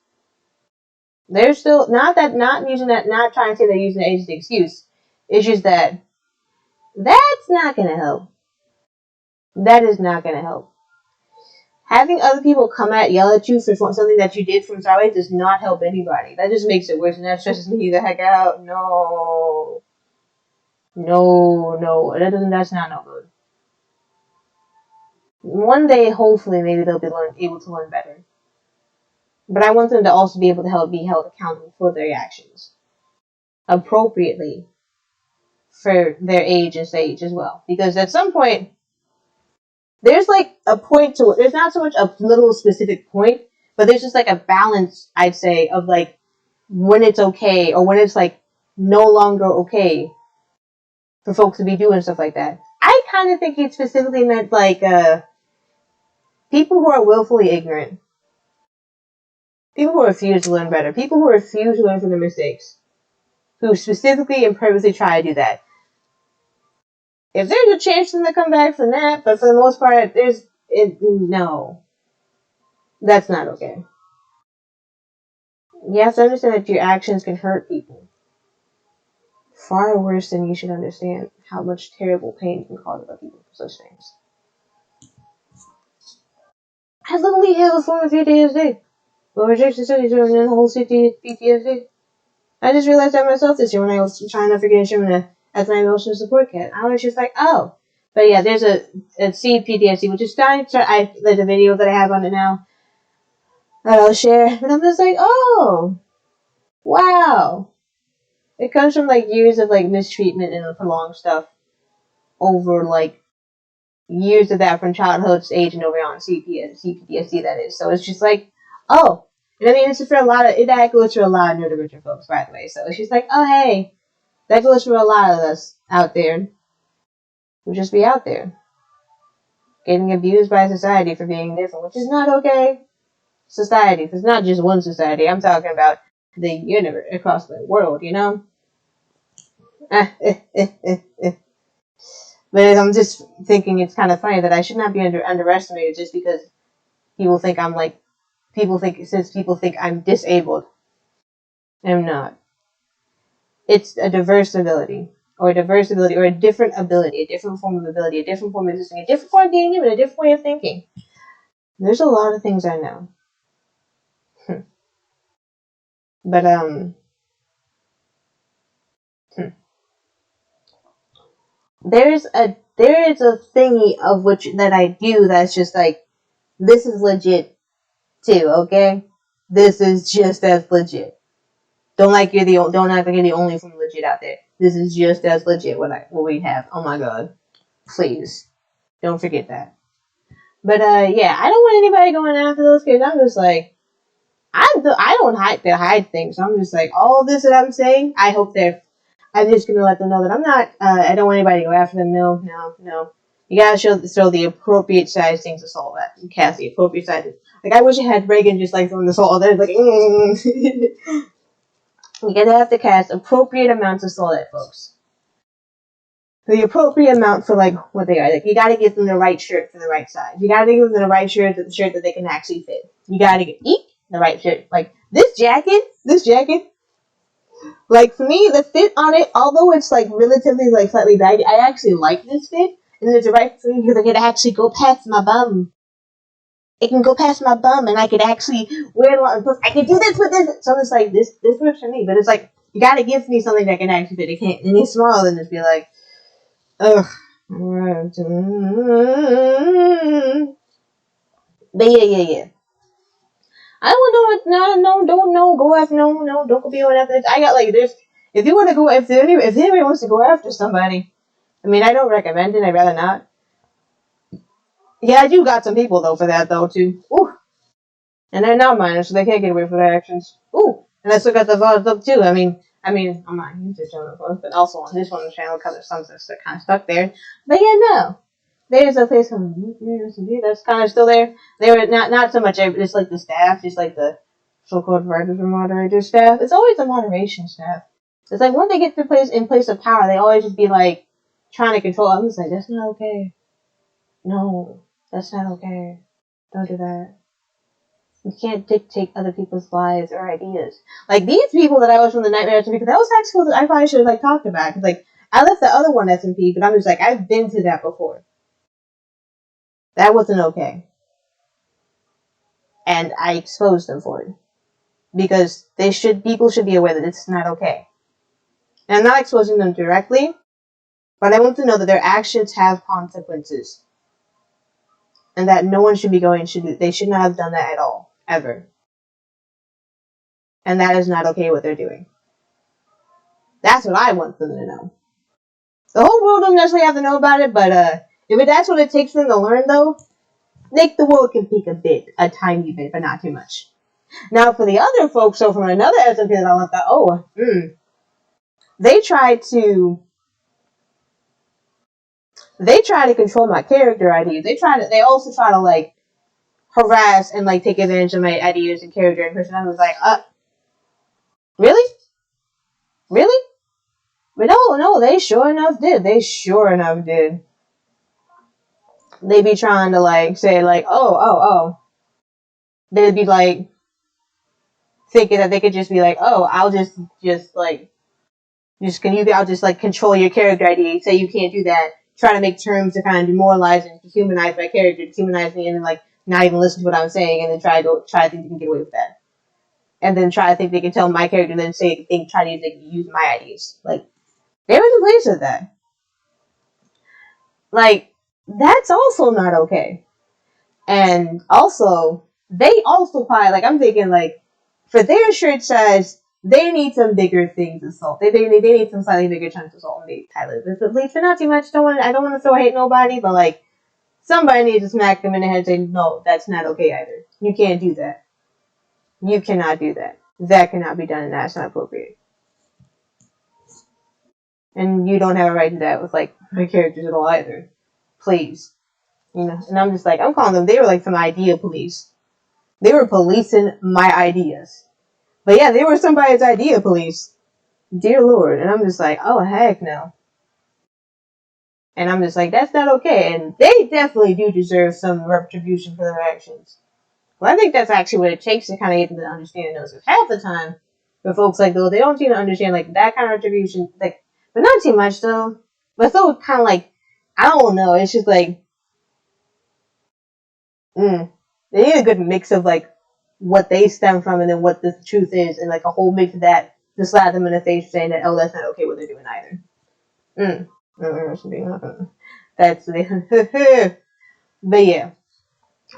They're still, not trying to say they're using it as an excuse. It's just that that's not going to help. That is not going to help. Having other people yell at you for something that you did from Starlight does not help anybody. That just makes it worse, and that stresses me the heck out. No, that's not no good. One day, hopefully, maybe they'll be able to learn better. But I want them to also be able to be held accountable for their actions appropriately for their age and stage as well. Because at some point, there's like a point to it. There's not so much a little specific point, but there's just like a balance, I'd say, of like when it's okay or when it's like no longer okay for folks to be doing stuff like that. I kind of think it specifically meant like people who are willfully ignorant. People who refuse to learn better. People who refuse to learn from their mistakes. Who specifically and purposely try to do that. If there's a chance for them to come back from that, but for the most part, no. That's not okay. You have to understand that your actions can hurt people. Far worse than you should understand how much terrible pain can cause other people for such things. I literally have a form of PTSD. Well, rejection studies are in the whole PTSD. I just realized that myself this year when I was trying to figure out as my emotional support kit. I was just like, oh. But yeah, there's a CPTSD, which is there's a video that I have on it now that I'll share. But I'm just like, oh, wow. It comes from like years of like mistreatment and prolonged stuff over like years of that from childhood stage and over on CPTSD that is. So it's just like, oh. And I mean, it's for that goes for a lot of neurodivergent folks, by the way. So it's just like, oh, hey. That goes for a lot of us out there. We'll just be out there. Getting abused by society for being different, which is not okay. Society. It's not just one society. I'm talking about the universe, across the world, you know? But I'm just thinking it's kind of funny that I should not be underestimated just because people think since people think I'm disabled. I'm not. It's a diverse ability. Or a different ability, a different form of ability, a different form of existing, a different form of being human, a different way of thinking. There's a lot of things I know. But, there is a thingy of which that I do that's just like, this is legit too, okay? This is just as legit. Don't act like you're the only one legit out there. This is just as legit what we have. Oh my god. Please. Don't forget that. But yeah, I don't want anybody going after those kids. I'm just like, I don't hide things. I'm just like, all this that I'm saying, I'm just gonna let them know that I'm not. I don't want anybody to go after them. No. You gotta show the appropriate size things to solve that. And cast the appropriate sizes. Like I wish I had Reagan just like throwing the salt there, like. You gotta have to cast appropriate amounts of solid, folks. The appropriate amount for like what they are. Like you gotta give them the right shirt for the right size. You gotta give them the right shirt, the shirt that they can actually fit. You gotta get the right shirt. Like this jacket. Like for me, the fit on it, although it's like relatively like slightly baggy, I actually like this fit, and it's the right fit because it could actually go past my bum. It can go past my bum, and I could actually wear it on. I could do this with this. So it's like this works for me, but it's like you gotta give me something that can actually fit. It can't any smaller than just be like, ugh. But yeah. I don't know. Don't go after don't go be going after this. I got like this. If you want to go, if anybody wants to go after somebody, I mean, I don't recommend it. I'd rather not. Yeah, I do got some people though for that though too. Ooh, and they're not minors, so they can't get away from their actions. Ooh, and I still got the VODs up too. I mean, I'm not YouTube channel, but also on this one channel because there's some that's kind of stuck there. But yeah, no. There's a place called that's kind of still there. They were not so much just like the staff, just like the so-called writers or moderator staff. It's always the moderation staff. It's like when they get to place of power, they always just be like trying to control. I'm just like, that's not okay. No, that's not okay. Don't do that. You can't dictate other people's lives or ideas. Like these people that I was from the Nightmare SMP, because that was actually that I probably should have like talked about. Cause like I left the other one SMP, but I'm just like I've been to that before. That wasn't okay. And I exposed them for it. Because people should be aware that it's not okay. And I'm not exposing them directly, but I want to know that their actions have consequences. And that no one should be they should not have done that at all. Ever. And that is not okay what they're doing. That's what I want them to know. The whole world doesn't necessarily have to know about it, but if that's what it takes for them to learn though, the world can peak a tiny bit, but not too much. Now, for the other folks, so from another SMP that I left out, they try to control my character ideas. They also try to like harass and like take advantage of my ideas and character and person. I was like, really? But no, they sure enough did. They be trying to like say like, oh. They'd be like thinking that they could just be like, oh, I'll just I'll just like control your character ID, say you can't do that, try to make terms to kind of demoralize and dehumanize my character, dehumanize me, and then like not even listen to what I'm saying, and then try to think they can get away with that, and then try to think they can tell my character, and then try to use my IDs. Like there was a place of that. Like that's also not okay. And also they also probably like I'm thinking like for their shirt size, they need some bigger things to salt. They need some slightly bigger chunks of salt and maybe Tyler. But please, for not too much. I don't want to throw hate nobody, but like somebody needs to smack them in the head and say, no, that's not okay either. You can't do that. You cannot do that. That cannot be done, and that's not appropriate. And you don't have a right to that with like my characters at all either. Please. You know, and I'm just like, I'm calling them, they were like some idea police. They were policing my ideas. But yeah, they were somebody's idea police. Dear Lord. And I'm just like, oh, heck no. And I'm just like, that's not okay. And they definitely do deserve some retribution for their actions. Well, I think that's actually what it takes to kind of get them to understand those. Because half the time, for folks like those, they don't seem to understand like that kind of retribution. Like, but not too much though. But still kind of like, I don't know. It's just like, they need a good mix of like what they stem from and then what the truth is, and like a whole mix of that to slap them in the face saying that, oh, that's not okay what they're doing either. That's but yeah,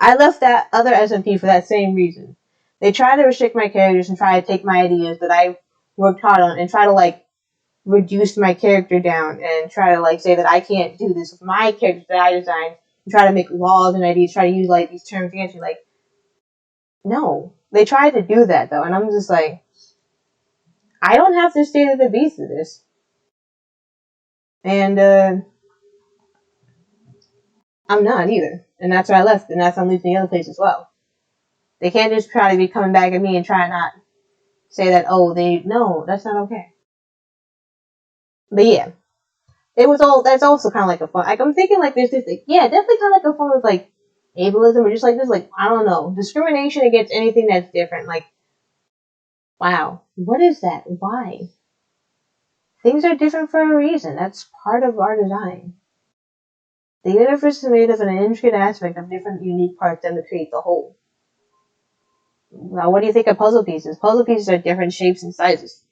I left that other SMP for that same reason. They try to restrict my characters and try to take my ideas that I worked hard on and try to like reduce my character down and try to like say that I can't do this with my characters that I designed and try to make laws and ideas, try to use like these terms against me. Like, no, they tried to do that though, and I'm just like, I don't have to stay to the beast of this. And I'm not either. And that's why I left, and that's why I'm leaving the other place as well. They can't just try to be coming back at me and try not say that, oh, no, that's not okay. But yeah, that's also kind of like a fun, like I'm thinking like there's this, like, yeah, definitely kind of like a form of like ableism or just like this, like, I don't know, discrimination against anything that's different. Like, wow, what is that? Why? Things are different for a reason. That's part of our design. The universe is made of an intricate aspect of different unique parts that create the whole. Now, what do you think of puzzle pieces? Puzzle pieces are different shapes and sizes.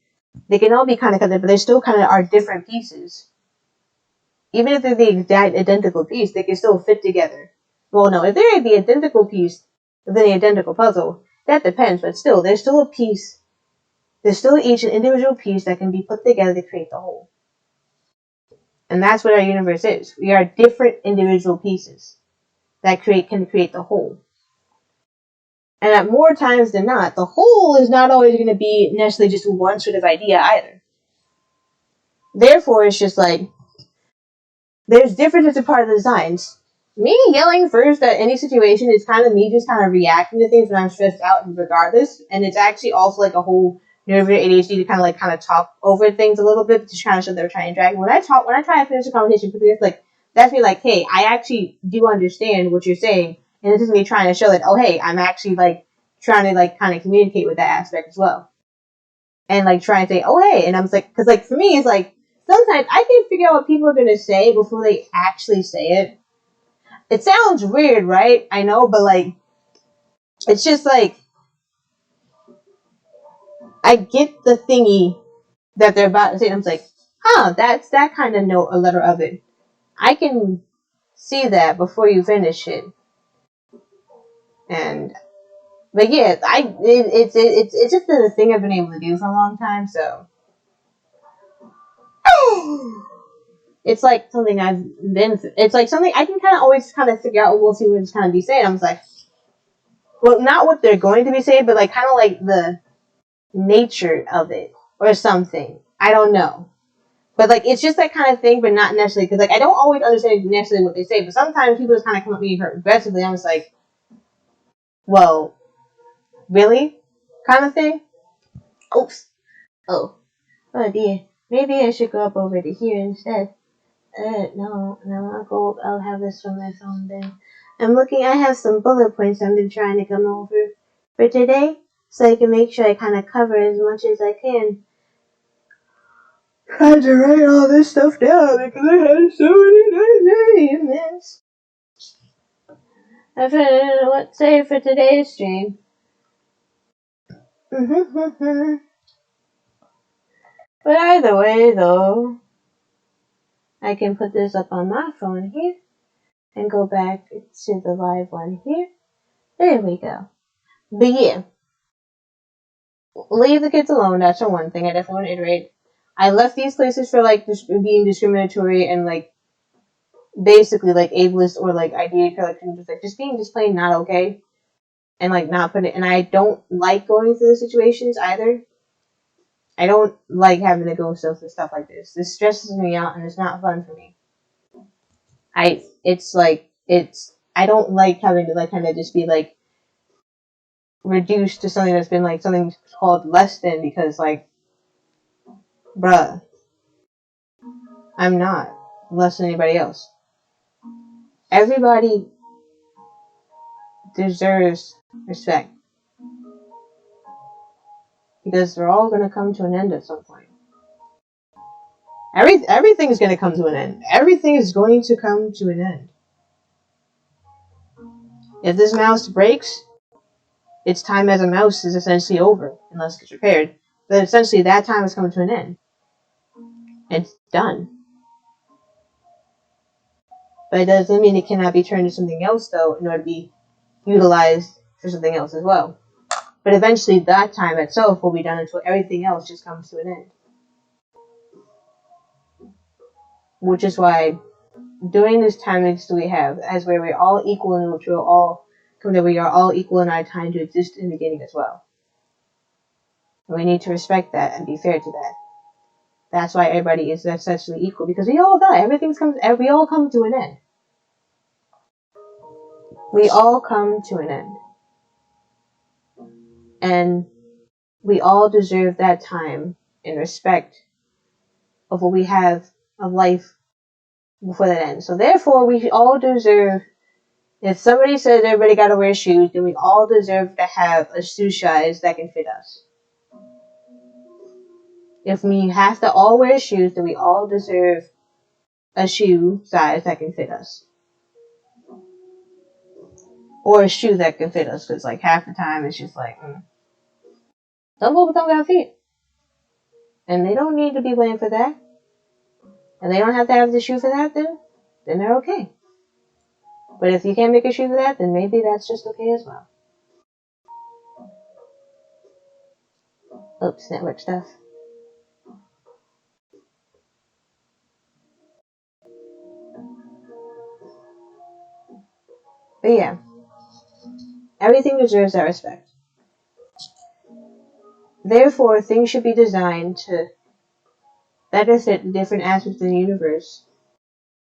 They can all be kind of connected, but they still kind of are different pieces. Even if they're the exact identical piece, they can still fit together. Well, no, if they're the identical piece within the identical puzzle, that depends, but still, there's still a piece. There's still each an individual piece that can be put together to create the whole. And that's what our universe is. We are different individual pieces that can create the whole. And at more times than not, the whole is not always going to be necessarily just one sort of idea either. Therefore, it's just like, there's differences in part of the designs. Me yelling first at any situation is kind of me just kind of reacting to things when I'm stressed out regardless. And it's actually also like a whole nerve of ADHD to kind of talk over things a little bit to kind of show they're trying to drag. When I try to finish a conversation quickly, it's like, that's me like, hey, I actually do understand what you're saying. And this is me trying to show that, oh, hey, I'm actually like trying to like kind of communicate with that aspect as well. And like trying to say, oh, hey. And I'm like, because like for me, it's like, sometimes I can figure out what people are going to say before they actually say it. It sounds weird, right? I know, but like, it's just like, I get the thingy that they're about to say. And I'm like, that's that kind of note, a letter of it. I can see that before you finish it. But yeah, it's just the thing I've been able to do for a long time, so. It's like something it's like something I can kind of always kind of figure out, we'll see what it's kind of be saying. I'm just like, well, not what they're going to be saying, but like kind of like the nature of it or something. I don't know. But like, it's just that kind of thing, but not necessarily, because like, I don't always understand necessarily what they say, but sometimes people just kind of come at me aggressively. I'm just like, well, really? Kind of thing? Oops. Oh dear. Maybe I should go up over to here instead. No, I'll have this from my phone then. I have some bullet points I've been trying to come over for today. so I can make sure I kind of cover as much as I can. Tried to write all this stuff down because I had so many ideas. Let's say for today's stream. But either way, though, I can put this up on my phone here and go back to the live one here. There we go. But yeah, leave the kids alone. That's the one thing I definitely want to iterate. I left these places for like being discriminatory and like basically like ableist or like idea collection, just being just plain not okay, and like not putting. And I don't like going through the situations either. I don't like having to go through stuff like this. This stresses me out and it's not fun for me. I don't like having to like kind of just be like reduced to something that's been like something called less than, because like, bruh, I'm not less than anybody else. Everybody deserves respect because they're all going to come to an end at some point. Everything is going to come to an end. Everything is going to come to an end. If this mouse breaks, its time as a mouse is essentially over, unless it gets repaired. But essentially, that time is coming to an end. It's done. But it doesn't mean it cannot be turned into something else, though, in order to be utilized for something else as well. But eventually, that time itself will be done until everything else just comes to an end. Which is why, during this time that we have, as where we're all equal and which we'll all come that we are all equal in our time to exist in the beginning as well. And we need to respect that and be fair to that. That's why everybody is essentially equal, because we all die. We all come to an end. We all come to an end. And we all deserve that time and respect of what we have of life before that ends. So therefore, we all deserve, if somebody says everybody gotta wear shoes, then we all deserve to have a shoe size that can fit us. If we have to all wear shoes, then we all deserve a shoe size that can fit us. Or a shoe that can fit us, because like half the time it's just like, some people don't got feet. And they don't need to be blamed for that. And they don't have to have the shoe for that, then they're okay. But if you can't make a shoe for that, then maybe that's just okay as well. Oops, network stuff. But yeah, everything deserves that respect. Therefore, things should be designed to better fit different aspects of the universe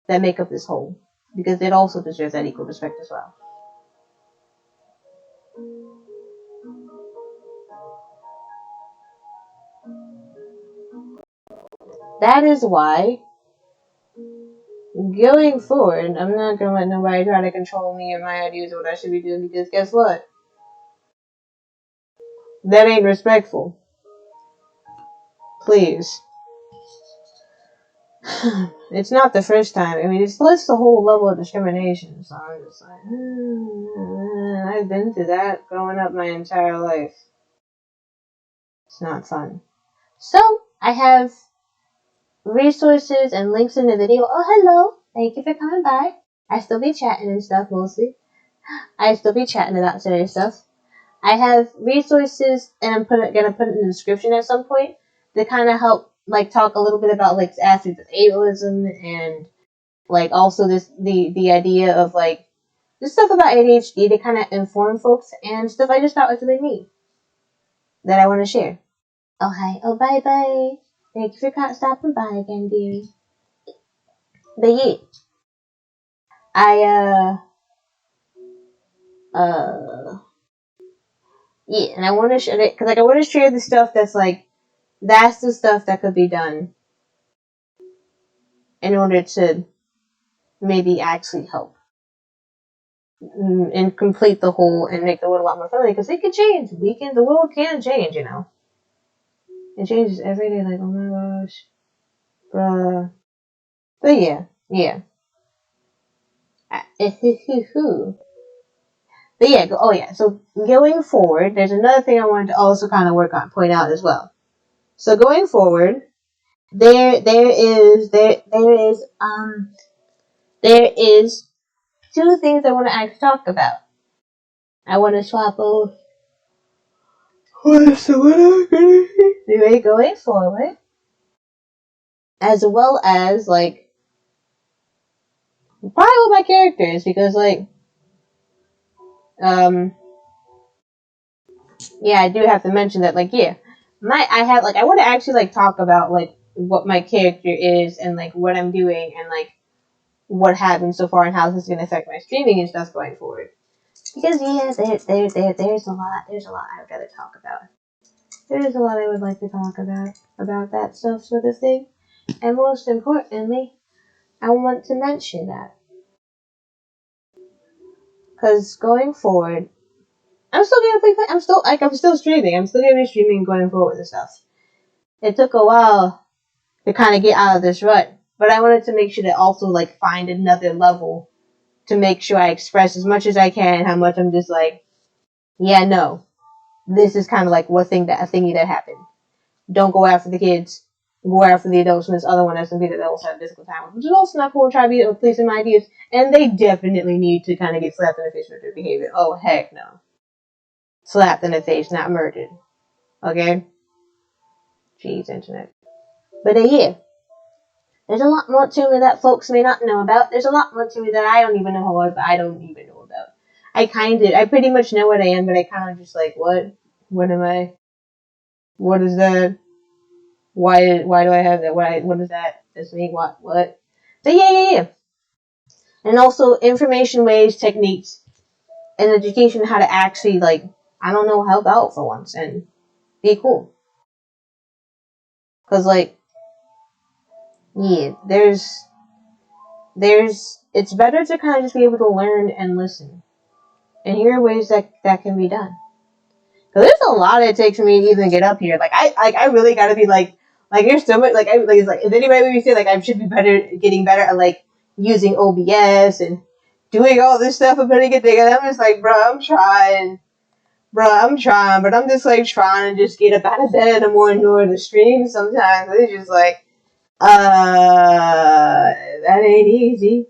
that make up this whole, because it also deserves that equal respect as well. That is why, going forward, I'm not going to let nobody try to control me or my ideas or what I should be doing, because guess what? That ain't respectful. Please. It's not the first time. I mean, it's lists the whole level of discrimination, so I'm just like, I've been through that growing up my entire life. It's not fun. So, I have resources and links in the video. Oh, hello! Thank you for coming by. I still be chatting and stuff, mostly. I still be chatting about serious stuff. I have resources, and I'm gonna put it in the description at some point, to kind of help, like, talk a little bit about, like, aspects of ableism, and, like, also the idea of, like, just stuff about ADHD to kind of inform folks, and stuff I just thought was really neat that I want to share. Oh, hi. Oh, bye-bye. Thank you for stopping by again, dearie. But yeah, yeah, and I want to share it, because, like, I want to share the stuff that's, like, that's the stuff that could be done in order to maybe actually help. and complete the whole and make the world a lot more friendly, because it can change. The world can change, you know. It changes every day, like, oh my gosh, bruh. But yeah. But yeah, oh yeah, so going forward, there's another thing I wanted to also kind of point out as well. So going forward, there is two things I want to actually talk about. I want to swap over. So what I'm gonna do going forward, as well as like probably with my characters, because like yeah, I do have to mention that like I want to actually like talk about like what my character is and like what I'm doing and like what happened so far and how this is going to affect my streaming and stuff going forward. Because yeah, there's a lot I've got to talk about. There's a lot I would like to talk about that stuff sort of thing. And most importantly, I want to mention that. Because going forward, I'm still gonna play. I'm still streaming. I'm still gonna be streaming going forward and stuff. It took a while to kind of get out of this rut, but I wanted to make sure to also like find another level to make sure I express as much as I can how much I'm just like, yeah, no, this is kind of like a thingy that happened. Don't go after the kids. Go after the adults, and this other one SMP that they also have physical time with, which is also not cool. Try to be policing my ideas, and they definitely need to kind of get slapped in the face for their behavior. Oh heck no, slapped in the face, not murdered. Okay, jeez, internet. But yeah, there's a lot more to me that folks may not know about. There's a lot more to me that I don't even know about. I don't even know about. I pretty much know what I am, but I kind of just like, what? What am I? What is that? Why do I have that? What is that? Does me what? But yeah. And also information, ways, techniques, and education how to actually like, I don't know, help out for once and be cool. Cause like, yeah, it's better to kind of just be able to learn and listen. And here are ways that can be done. Cause there's a lot it takes for me to even get up here. Like I really gotta be like there's so much it's like if anybody would say like I should be getting better at like using OBS and doing all this stuff and putting it together. I'm just like, I'm trying, but I'm just like trying to just get up out of bed in the morning in order to stream. Sometimes it's just like, that ain't easy.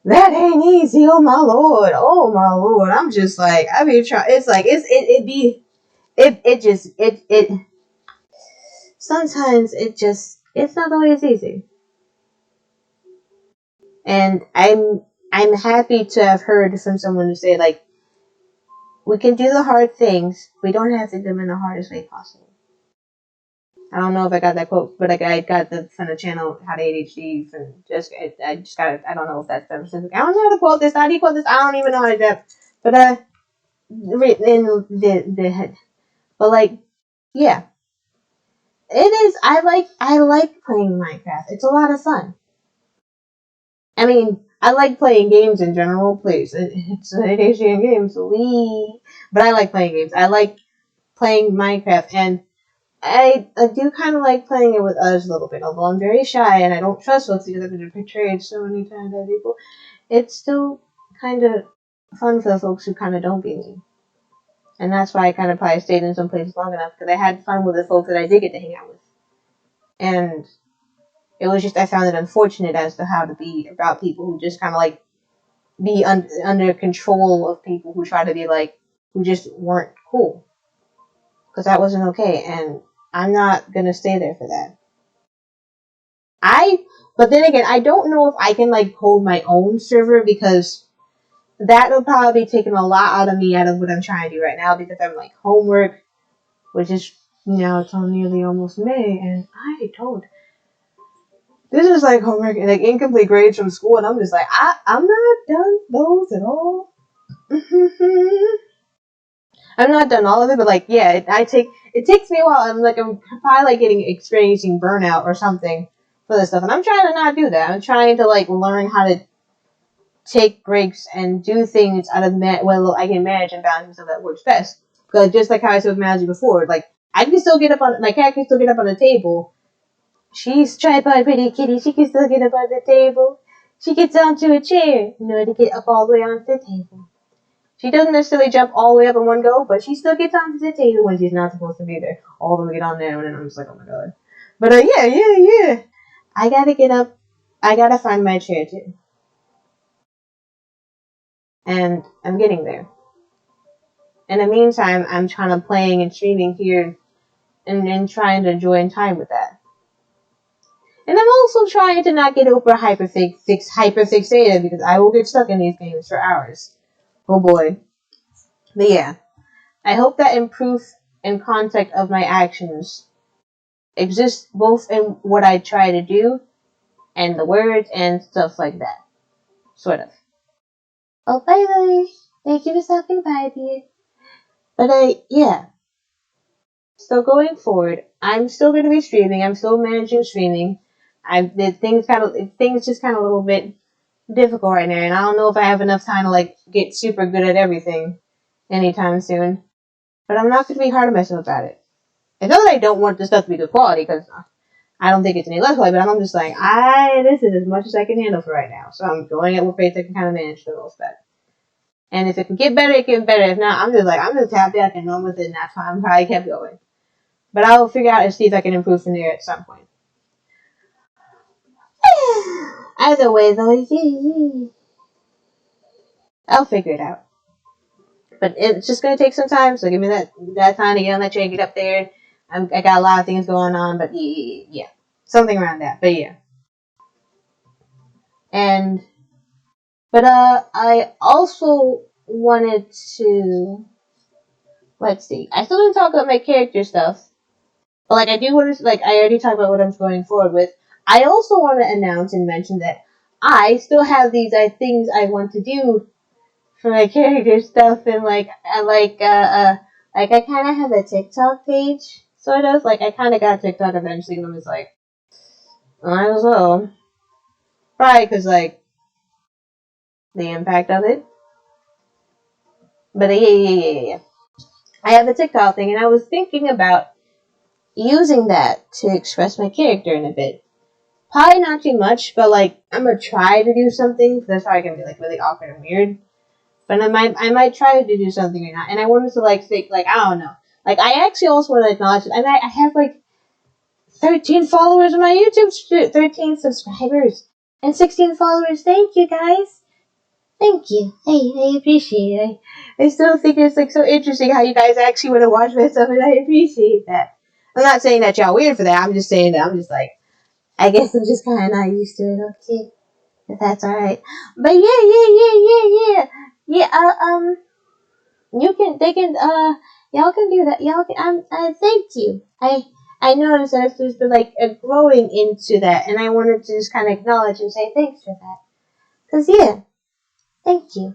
That ain't easy. Oh my lord. Oh my lord. I'm just like, I be trying. It's like sometimes it's not always easy. And I'm happy to have heard from someone who say like, we can do the hard things. We don't have to do them in the hardest way possible. I don't know if I got that quote, but like I got the from the channel How to Adhd from I just got it. I don't know if that's specific. I don't know how to quote this. How do you quote this? I don't even know how to do it. But but like, yeah, it is. I like playing Minecraft. It's a lot of fun. I mean, I like playing games in general. Please, it's an ADHD game, so but I like playing games. I like playing Minecraft, and I do kind of like playing it with others a little bit. Although I'm very shy and I don't trust folks because I've been portrayed so many times by people, it's still kind of fun for the folks who kind of don't be me. And that's why I kind of probably stayed in some places long enough, because I had fun with the folks that I did get to hang out with. And it was just, I found it unfortunate as to how to be about people who just kind of like be under control of people who try to be like, who just weren't cool. Because that wasn't okay, and I'm not gonna stay there for that. But then again, I don't know if I can like hold my own server, because that will probably be taking a lot out of what I'm trying to do right now, because I'm like homework, which is now it's on nearly almost May, and I don't. This is like homework and like incomplete grades from school, and I'm just like, I'm not done those at all. I'm not done all of it, but like, yeah, it takes me a while. I'm probably like experiencing burnout or something for this stuff, and I'm trying to not do that. I'm trying to like learn how take breaks and do things out of well, I can manage and balance myself that works best. Because just like how I said with Magic before, like I can still get up on my cat can still get up on the table. She's tripod pretty kitty. She can still get up on the table. She gets onto a chair in order to get up all the way onto the table. She doesn't necessarily jump all the way up in one go, but she still gets onto the table when she's not supposed to be there. All of them get on there, and I'm just like, oh my god. But yeah. I gotta get up. I gotta find my chair too. And I'm getting there. In the meantime, I'm trying to playing and streaming here and trying to join time with that. And I'm also trying to not get over hyperfixated because I will get stuck in these games for hours. Oh boy. But yeah. I hope that in proof and context of my actions exists both in what I try to do and the words and stuff like that. Sort of. Oh, bye. Thank you for stopping by, dear. But yeah. So going forward, I'm still going to be streaming. I'm still managing streaming. Things just kind of a little bit difficult right now, and I don't know if I have enough time to like get super good at everything anytime soon. But I'm not going to be hard on myself about it. It's not that I don't want this stuff to be good quality, because I don't think it's any less quality, but I'm just like, this is as much as I can handle for right now. So I'm going at what pace I can kind of manage for the most part. And if it can get better, it can get better. If not, I'm just happy I can run with it, and that's why I'm probably kept going. But I'll figure out and see if I can improve from there at some point. Either way, though, I'll figure it out. But it's just going to take some time, so give me that time to get on that train, get up there. I got a lot of things going on, but yeah. Something around that, but yeah. But I also wanted to, let's see, I still didn't talk about my character stuff, but like I do want to, like I already talked about what I'm going forward with. I also want to announce and mention that I still have these things I want to do for my character stuff, and I kind of have a TikTok page, sort of. Like I kind of got TikTok eventually, and I was like, might as well, probably because like the impact of it. But yeah. I have a TikTok thing, and I was thinking about using that to express my character in a bit. Probably not too much, but like I'm gonna try to do something. That's probably gonna be like really awkward and weird. But I might try to do something right now. And I wanted to like think like I don't know. Like I actually also want to acknowledge it. And I have like 13 followers on my YouTube, 13 subscribers, and 16 followers. Thank you guys. Thank you. I appreciate it. I still think it's like so interesting how you guys actually want to watch my stuff, and I appreciate that. I'm not saying that y'all weird for that. I'm just saying that I'm just like, I guess I'm just kind of not used to it. Okay, if that's alright. But yeah. Y'all can do that. Y'all can. Thank you. I noticed that there's been like a growing into that, and I wanted to just kind of acknowledge and say thanks for that. Cause yeah, thank you.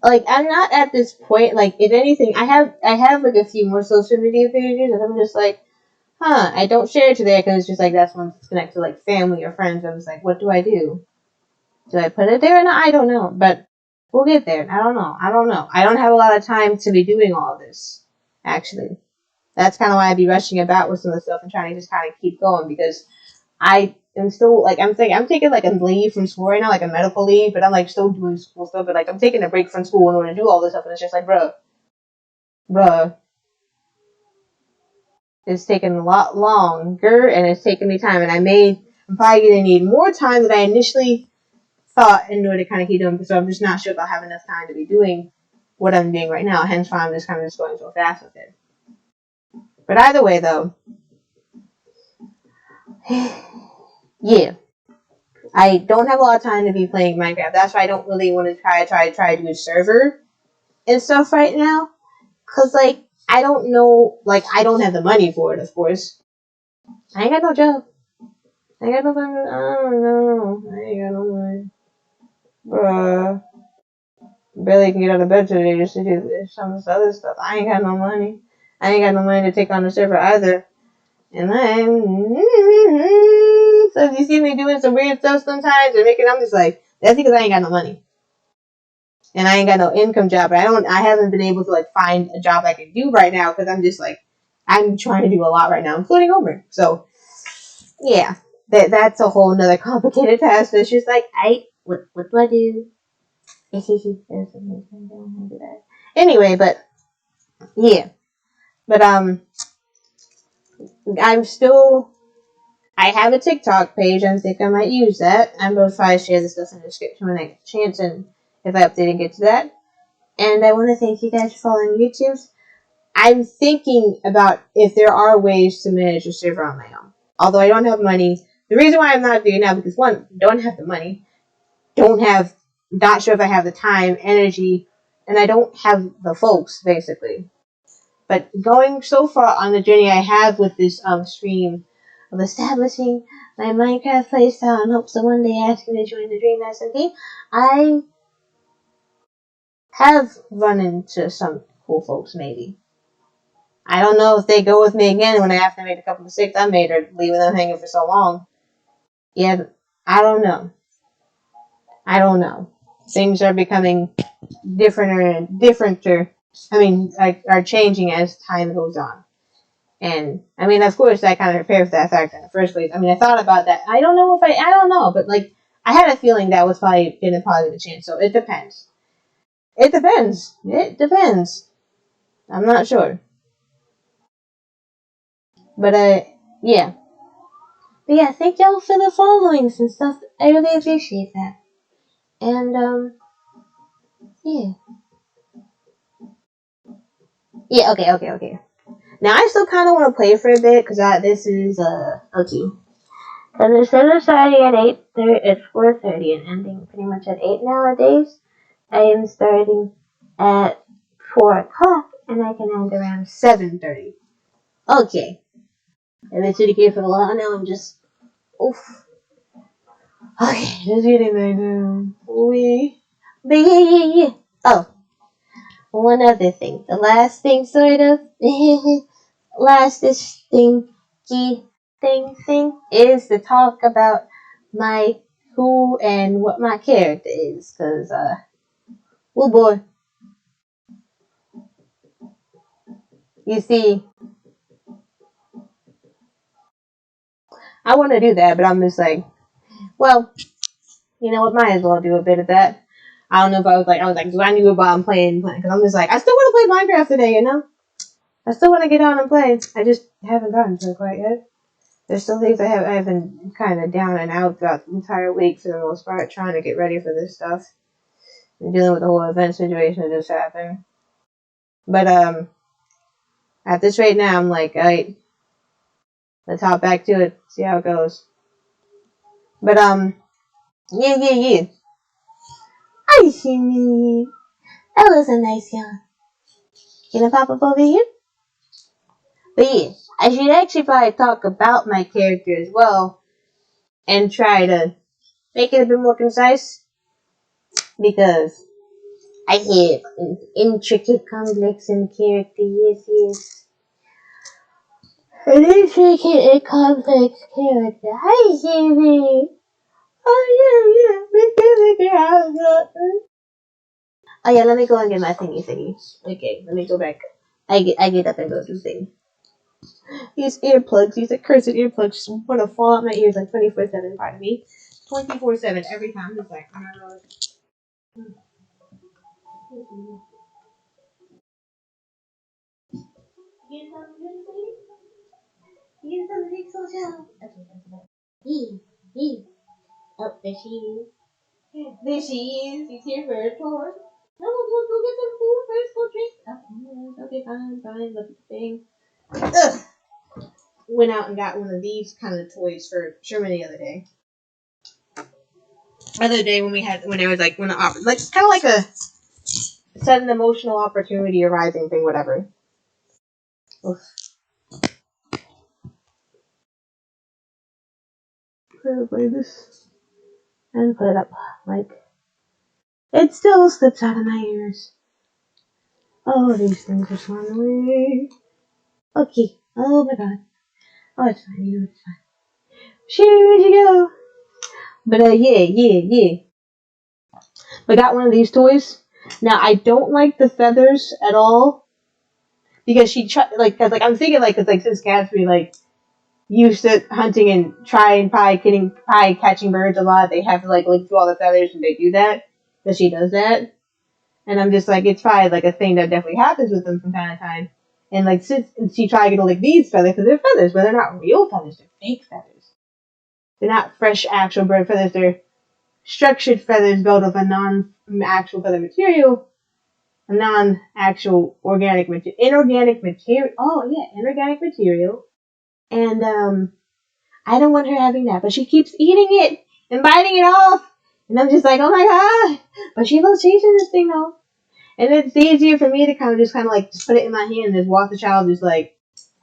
Like I'm not at this point. Like if anything, I have like a few more social media pages, and I'm just like, I don't share it to there because it's just like that's one that's connected to like family or friends. I'm just like, what do I do? Do I put it there or not? I don't know, but we'll get there. I don't know. I don't have a lot of time to be doing all this. Actually, that's kind of why I'd be rushing about with some of the stuff and trying to just kind of keep going because I am still like I'm taking like a leave from school right now, like a medical leave, but I'm like still doing school stuff. But like I'm taking a break from school in order to do all this stuff, and it's just like, bruh, it's taking a lot longer, and it's taking me time, and I'm probably gonna need more time than I initially thought in order to kind of keep doing. So I'm just not sure if I'll have enough time to be doing what I'm doing right now. Hence why I'm just kind of just going so fast with it. But either way, though, yeah. I don't have a lot of time to be playing Minecraft. That's why I don't really want to try to do a server and stuff right now. Cause like I don't know, like I don't have the money for it. Of course, I ain't got no job. I ain't got no money. I don't know. I ain't got no money, bruh. Barely can get out of bed today just to do some of this other stuff. I ain't got no money. I ain't got no money to take on the server either. And so if you see me doing some weird stuff sometimes, I'm just like That's because I ain't got no money. And I ain't got no income job. I haven't been able to like find a job I can do right now because I'm just like, I'm trying to do a lot right now, including homework. So, yeah, that's a whole nother complicated task. It's just like, what do I do? Anyway, but yeah, but I'm still. I have a TikTok page. I think I might use that. I'm going to try to share this stuff in the description when I get a chance, and if I update and get to that. And I want to thank you guys for following YouTube. I'm thinking about if there are ways to manage a server on my own. Although I don't have money. The reason why I'm not doing it now because one, don't have the money, not sure if I have the time, energy, and I don't have the folks basically. But going so far on the journey I have with this stream of establishing my Minecraft playstyle in hopes of one day asking to join the Dream SMP, I have run into some cool folks maybe. I don't know if they go with me again when I have to make a couple of mistakes I made or leaving them hanging for so long. Yeah, I don't know. Things are becoming differenter. Are changing as time goes on. And, I mean, of course, I kind of prepared for that fact in the first place. I mean, I thought about that. I don't know, but, like, I had a feeling that was probably in a positive chance, so it depends. It depends. I'm not sure. But, yeah. But, yeah, thank y'all for the followings and stuff. I really appreciate that. And, yeah. Yeah, okay. Now, I still kind of want to play for a bit, because this is, okay. And instead of starting at 8:30, it's 4:30 and ending pretty much at 8 nowadays. I am starting at 4 o'clock and I can end around 7:30. Okay. And then city for a while. Now I'm just, oof. Okay, just getting there now. But yeah. Oh, one other thing. The last thing, sort of. Lastest thing is to talk about my who and what my character is, cause oh boy, you see, I want to do that, but I'm just like, well, you know what, might as well do a bit of that. I don't know if I was like, do I need to I'm playing, cause I'm just like, I still want to play Minecraft today, you know, I still want to get on and play. I just haven't gotten to it quite yet. There's still things I've been kind of down and out throughout the entire week for the most part, trying to get ready for this stuff. And dealing with the whole event situation that just happened. But at this rate now, I'm like, alright, let's hop back to it, see how it goes. But yeah. I see me. That was a nice yawn. Can I pop up over here? But yeah, I should actually probably talk about my character as well and try to make it a bit more concise because I have an intricate, complex character. Yes. An intricate and complex character. Hi, Jimmy. Oh, yeah. Oh, yeah, let me go and get my thingy. Okay, let me go back. I get up and go do thing. These cursed earplugs just want to fall out my ears like 24/7, pardon me. 24/7, every time. It's like, You something so chill. Okay. Oh, there she is. There she is. She's here for a tour. No, go get some food first. Go drink. Oh, okay, fine. Look at the thing. Ugh. Went out and got one of these kind of toys for Sherman the other day. When there was like kind of like a sudden emotional opportunity arising thing, whatever. Oof. Play this and put it up. Like it still slips out of my ears. Oh, these things are flying away. Okay. Oh my god. Oh, it's fine. It's fine. Sherry, where'd you go? But yeah. I got one of these toys. Now I don't like the feathers at all because cause I'm thinking cause since cats be used to hunting and probably catching birds a lot, they have to look through all the feathers and they do that because she does that, and I'm just it's probably a thing that definitely happens with them from time to time, and since she tried to get these feathers because they're feathers, but they're not real feathers, they're fake feathers. They're not fresh actual bird feathers. They're structured feathers built of a non-actual feather material, a non-actual inorganic material. Oh yeah, inorganic material. And I don't want her having that, but she keeps eating it and biting it off, and I'm just oh my god! But she loves chasing this thing though, and it's easier for me to just put it in my hand and just watch the child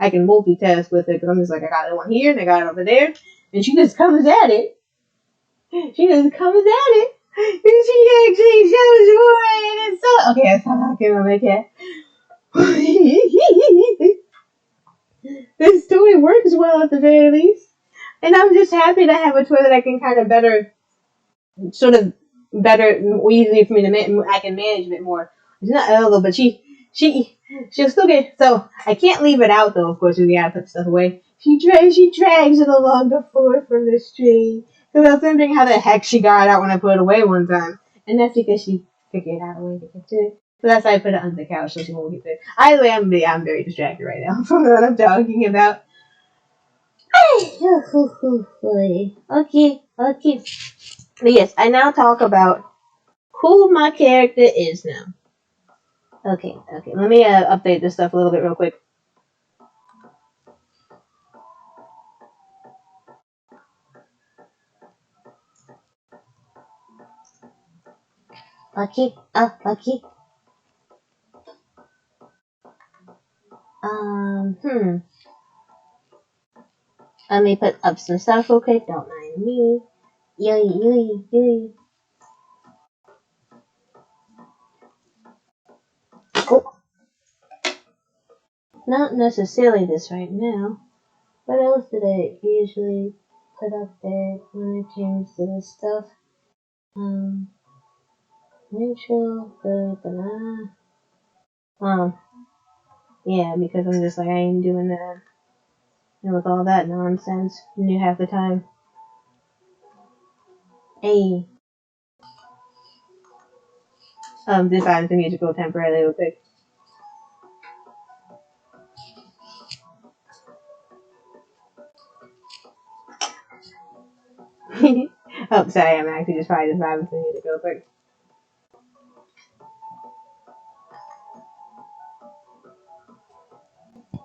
I can multitask with it because I'm just I got it one here and I got it over there, and she just comes at it. She just comes at it. And she actually shows joy, and it's so okay. That's not talking about my cat. This toy works well at the very least, and I'm just happy to have a toy that I can kind of easily for me to I can manage a bit more. It's not a little, but she'll still get. So I can't leave it out though. Of course, we gotta put stuff away. She drags it along the floor from the string. Because I was wondering how the heck she got it out when I put it away one time. And that's because she figured out a way to get to it. So that's why I put it under the couch so she won't get there. Either way, I'm very distracted right now from what I'm talking about. Okay. But yes, I now talk about who my character is now. Okay. Let me update this stuff a little bit real quick. Okay. Let me put up some stuff real quick. Don't mind me. Yay. Oh, not necessarily this right now. What else did I usually put up there when it came to this stuff? Neutral, the banana. Yeah, because I'm just I ain't doing that. And with all that nonsense, you half the time. Hey. Decided the music go temporarily real quick. Oh, sorry, I'm actually just probably just vibing to the music real quick.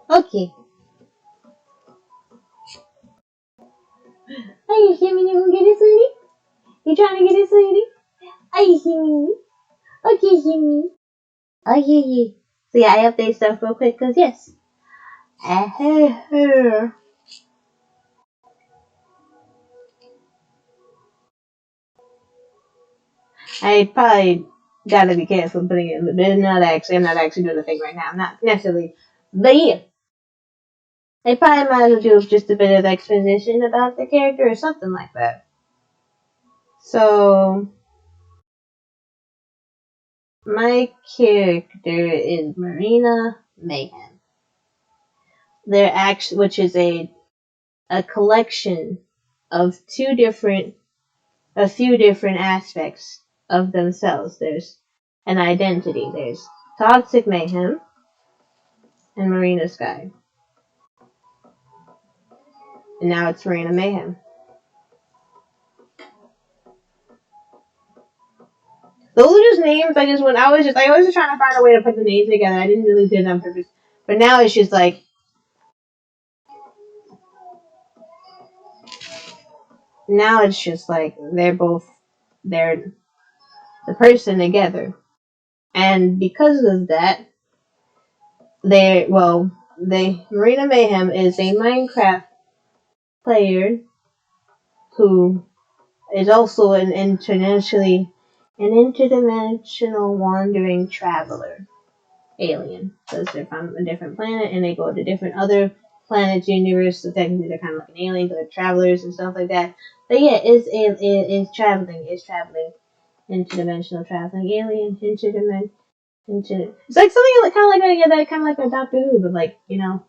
Okay. Are you assuming you gonna get it, sweetie? You trying to get it, sweetie? Are you assuming? Okay, Jimmy. Oh, yeah. So yeah, I update stuff real quick, cause yes. I probably gotta be careful putting it in the bit. I'm not actually doing the thing right now. I'm not necessarily. But yeah. I probably might as well do just a bit of exposition about the character or something like that. So, my character is Marina Mayhem. Which is a collection of a few different aspects of themselves. There's an identity. There's Toxic Mayhem and Marina Sky. And now it's Marina Mayhem. Those are just names I was just trying to find a way to put the names together. I didn't really do it on purpose. But now it's just they're the person together. And because of that, Marina Mayhem is a Minecraft player who is also an interdimensional wandering traveler alien. Because they're from a different planet and they go to different other planets, universe, so technically they're kind of like an alien, but they're travelers and stuff like that. But yeah, is traveling. interdimensional traveling alien, it's like something like kind of like a Doctor Who, but like, you know,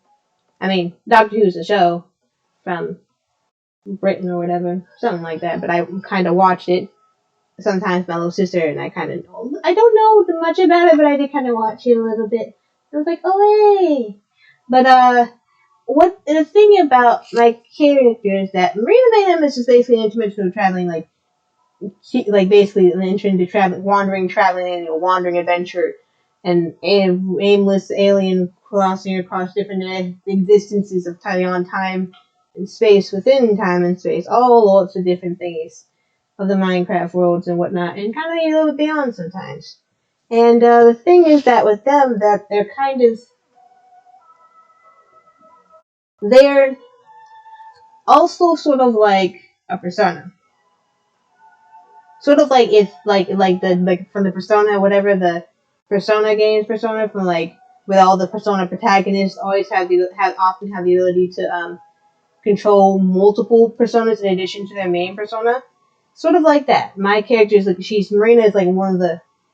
I mean, Doctor Who's a show from Britain or whatever, something like that. But I kind of watched it sometimes. My little sister and I kind of know. I don't know much about it, but I did kind of watch it a little bit. I was like, oh hey. But what the thing about my character is that Marina Mayhem is just basically an interdimensional traveling, like basically an entry into traveling, a wandering adventure, and aimless alien crossing across different existences of time and space within time and space, all sorts of different things of the Minecraft worlds and whatnot, and kind of a little bit beyond sometimes. And the thing is that with them, that they're also sort of like a persona. Sort of like it's like from the Persona, whatever the Persona games, Persona from like with all the Persona protagonists always often have the ability to control multiple personas in addition to their main persona. Sort of like that. My character is like Marina is like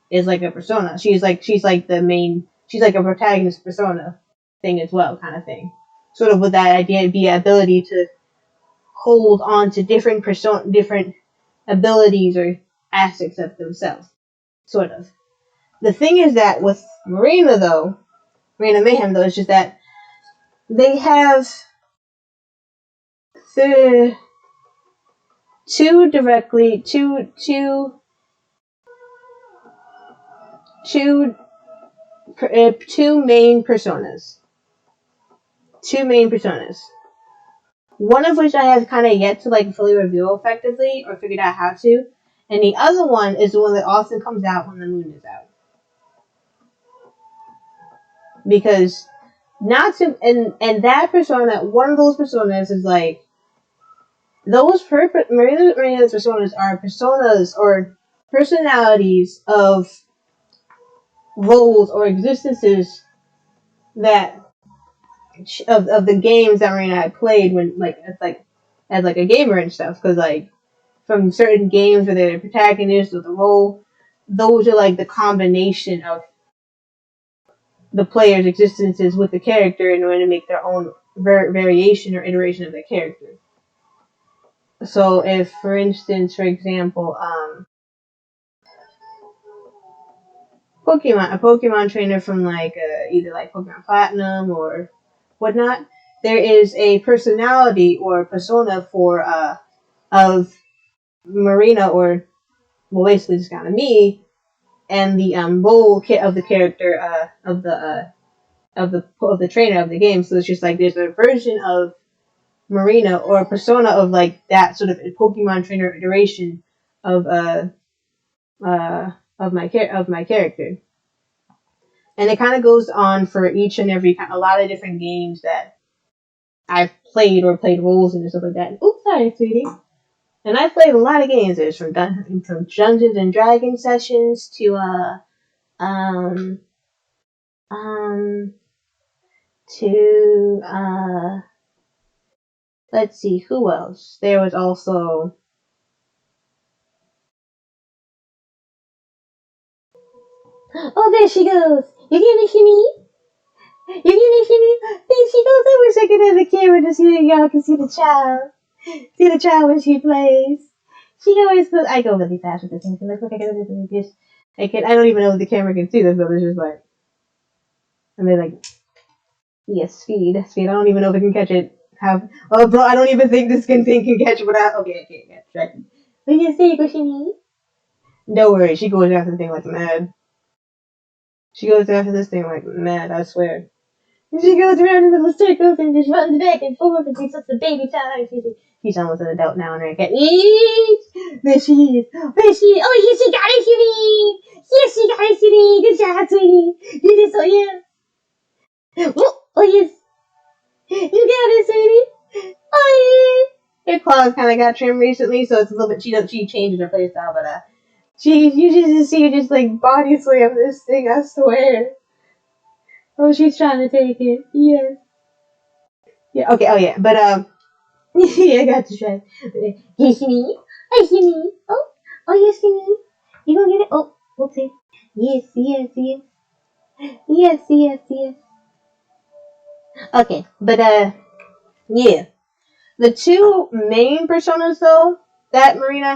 is like a persona. She's like the main, she's like a protagonist persona thing as well, kind of thing. Sort of with that idea, the ability to hold on to different abilities or aspects of themselves, sort of. The thing is that with Marina Mayhem though, it's just that they have two main personas. Two main personas. One of which I have kind of yet to like fully reveal effectively or figured out how to, and the other one is the one that often comes out when the moon is out. Because not to and that persona, one of those personas is like those Marina's personas are personas or personalities of roles or existences that of the games that Marina had played when as a gamer and stuff, because like from certain games where they're the protagonist or the role, those are like the combination of the player's existences with the character in order to make their own variation or iteration of the character. So if, for instance, for example, a Pokemon trainer from like either like Pokemon Platinum or whatnot, there is a personality or persona for of Marina, or well, basically just kind of me, and the role of the character of the trainer of the game. So it's just like there's a version of Marina or a persona of like that sort of Pokemon trainer iteration of of my character. And it kind of goes on for each and every a lot of different games that I've played or played roles in and stuff like that. Oops, sorry, sweetie. And I've played a lot of games. There's from Dungeons and Dragons sessions to um um to let's see, who else? There was also oh, there she goes. You gonna see me? You gonna see me? There she goes. I wish I could have the camera to see that y'all can see the child. See the child when she plays. She always goes. I go really fast with this thing. Look, I can do this. I don't even know if the camera can see this, but it's just like, and they're like, yes, speed. I don't even know if it can catch it. Oh, bro, I don't even think this thing can catch it without. Okay, check. What you say, Kushini? Don't worry, she goes after the thing like mad. She goes after this thing like mad, I swear. And she goes around in little circles and just runs back and forth and she's such a baby time. She's almost an adult now and I can't. There she is. There she is. Oh, yes, she got it, sweetie. Yes, she got it, sweetie. Good job, sweetie. You did so, yeah. Oh, yes. You got it, sweetie. Oh, yeah. Her claws kind of got trimmed recently, so it's a little bit. She changes her playstyle, but you just see her just like body slam this thing. I swear. Oh, she's trying to take it. Yes. Yeah. Okay. Oh, yeah. But yeah, I got to try. Yes, me. Hi, me. Oh, yes, me. You gonna get it? Oh, okay. Yes, yes, yes. Yes, yes, yes. Okay, but yeah. The two main personas though that Marina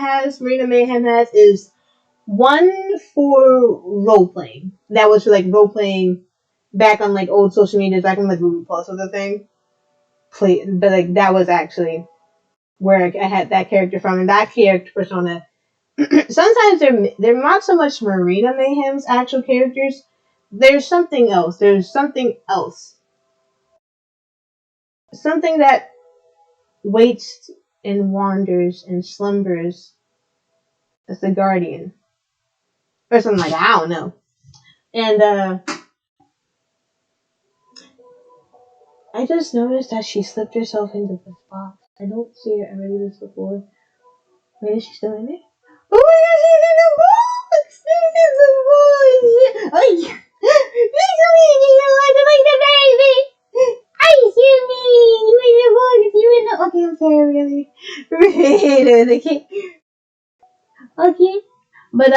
Mayhem has is one for role playing. That was for like role playing back on like old social media, back on like Google Plus was a thing. But like that was actually where I had that character from, and that character persona. Sometimes they're not so much Marina Mayhem's actual characters. There's something else. There's something else. Something that waits and wanders and slumbers as the guardian, or something like that. I don't know. And I just noticed that she slipped herself into this box. I don't see her ever do this before. Wait, is she still in there? Oh my gosh, she's in the box! She's in the box! Oh yeah! Please don't leave me alone! I'm like the baby! I see me! You in the box! You in the... Okay, I'm sorry, really. Really, okay. Okay. But,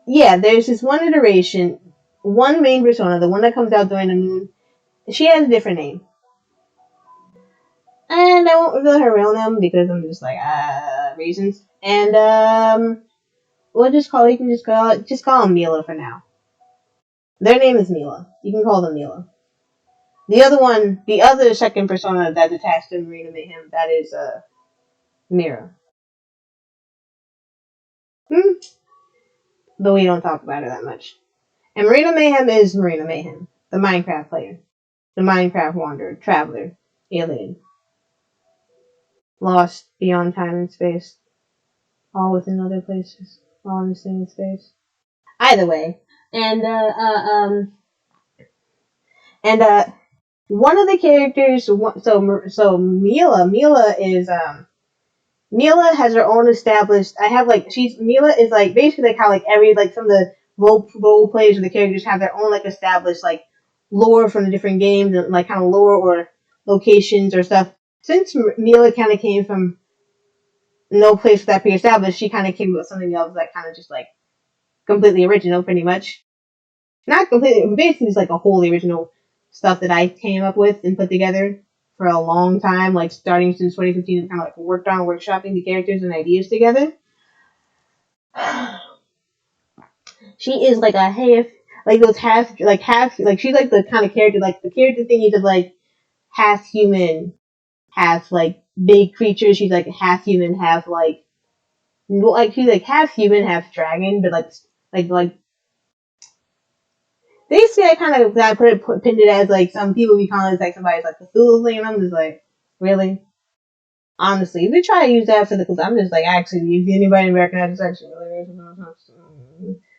yeah, there's this one iteration, one main persona, the one that comes out during the moon. She has a different name. And I won't reveal her real name because I'm just like, reasons. And, we'll just call, you can just call them Mila for now. Their name is Mila. You can call them Mila. The other second persona that's attached to Marina Mayhem, that is, Mira. But we don't talk about her that much. And Marina Mayhem is Marina Mayhem, the Minecraft player. The Minecraft wanderer, traveler, alien. Lost beyond time and space. All within other places. All in the same space. Either way. And, one of the characters, so Mila is, Mila has her own established. Mila is like basically like how like every like some of the role players or the characters have their own like established like lore from the different games and like kind of lore or locations or stuff. Since Mila kind of came from no place that pre-established, she kind of came with something else that kind of just like completely original, pretty much. Not completely, basically just like a wholly original stuff that I came up with and put together for a long time, like starting since 2015, kind of like worked on workshopping the characters and ideas together. She is like a half, like those half, like she's like the kind of character, like the character thingies of like half human, half like big creature. She's like half human, half like she's like half human, half dragon, but like basically I kind of pinned it as like some people be calling it like somebody's like Cthulhu thing, and I'm just like, really? Honestly, if we try to use that for the because I'm just like, actually, if anybody recognizes actually really,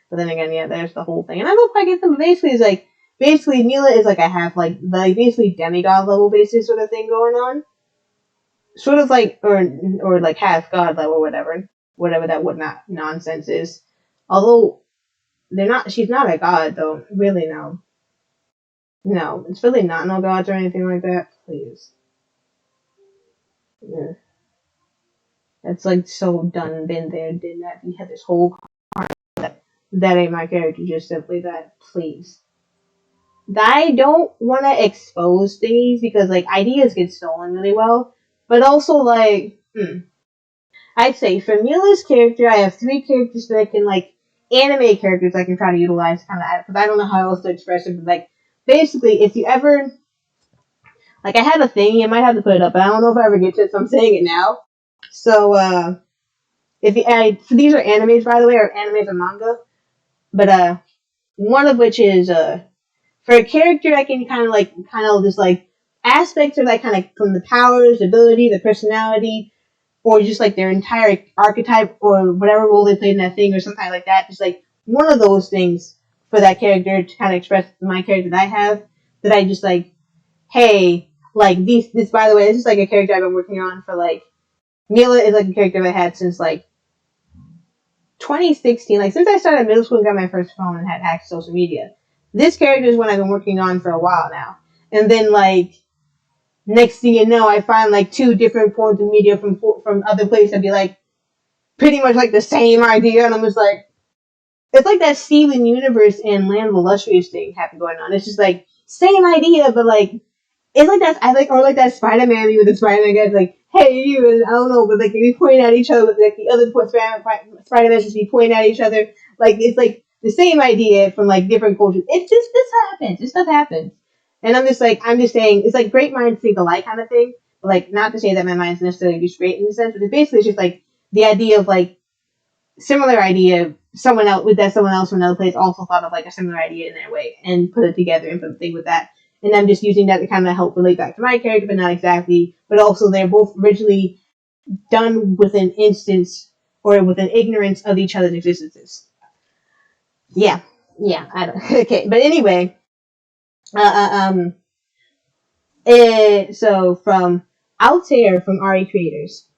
but then again, yeah, there's the whole thing, and I don't quite get them. Basically Mila is like a half like basically demigod level basis sort of thing going on, sort of like or like half god level, whatever that would not nonsense is. Although they're not, she's not a god though, really no. No, it's really not no gods or anything like that. Please. Yeah. That's like so done, been there, did that. You had this whole that ain't my character, just simply that. Please. I don't want to expose things because like ideas get stolen really well, but also like, I'd say for Mila's character, I have 3 characters that I can like anime characters I can try to utilize kind of because I don't know how else to express it. But like basically, if you ever like, I have a thing, I might have to put it up, but I don't know if I ever get to it, so I'm saying it now. So if you so these are animes by the way, or animes and manga, but one of which is for a character I can kind of just like aspects of that kind of from the powers, the ability, the personality, or just like their entire archetype or whatever role they played in that thing or something like that. Just like one of those things for that character to kind of express my character that I have that I just like, hey, like this by the way, this is like a character I've been working on for like Mila is like a character I've had since like 2016, like since I started middle school and got my first phone and had access to social media. This character is one I've been working on for a while now. And then like next thing you know, I find like 2 different forms of media from other places. I'd be like, pretty much like the same idea, and I'm just like, it's like that Steven Universe and Land of Illustrious thing happening going on. It's just like same idea, but like it's like that. I like or like that Spider-Man with the Spider-Man guys like, hey you, and I don't know, but like they be pointing at each other, but like the other Spider-Man just be pointing at each other. Like it's like the same idea from like different cultures. It's just this happens. This stuff happens, and I'm just saying it's like great minds think alike kind of thing. But like not to say that my mind's necessarily straight in the sense, but it's basically just like the idea of like similar idea. Someone else from another place also thought of like a similar idea in their way and put it together and put a thing with that. And I'm just using that to kind of help relate back to my character, but not exactly. But also, they're both originally done with an instance or with an ignorance of each other's existences. Yeah, I don't. Okay, but anyway, so from Altair from RE Creators,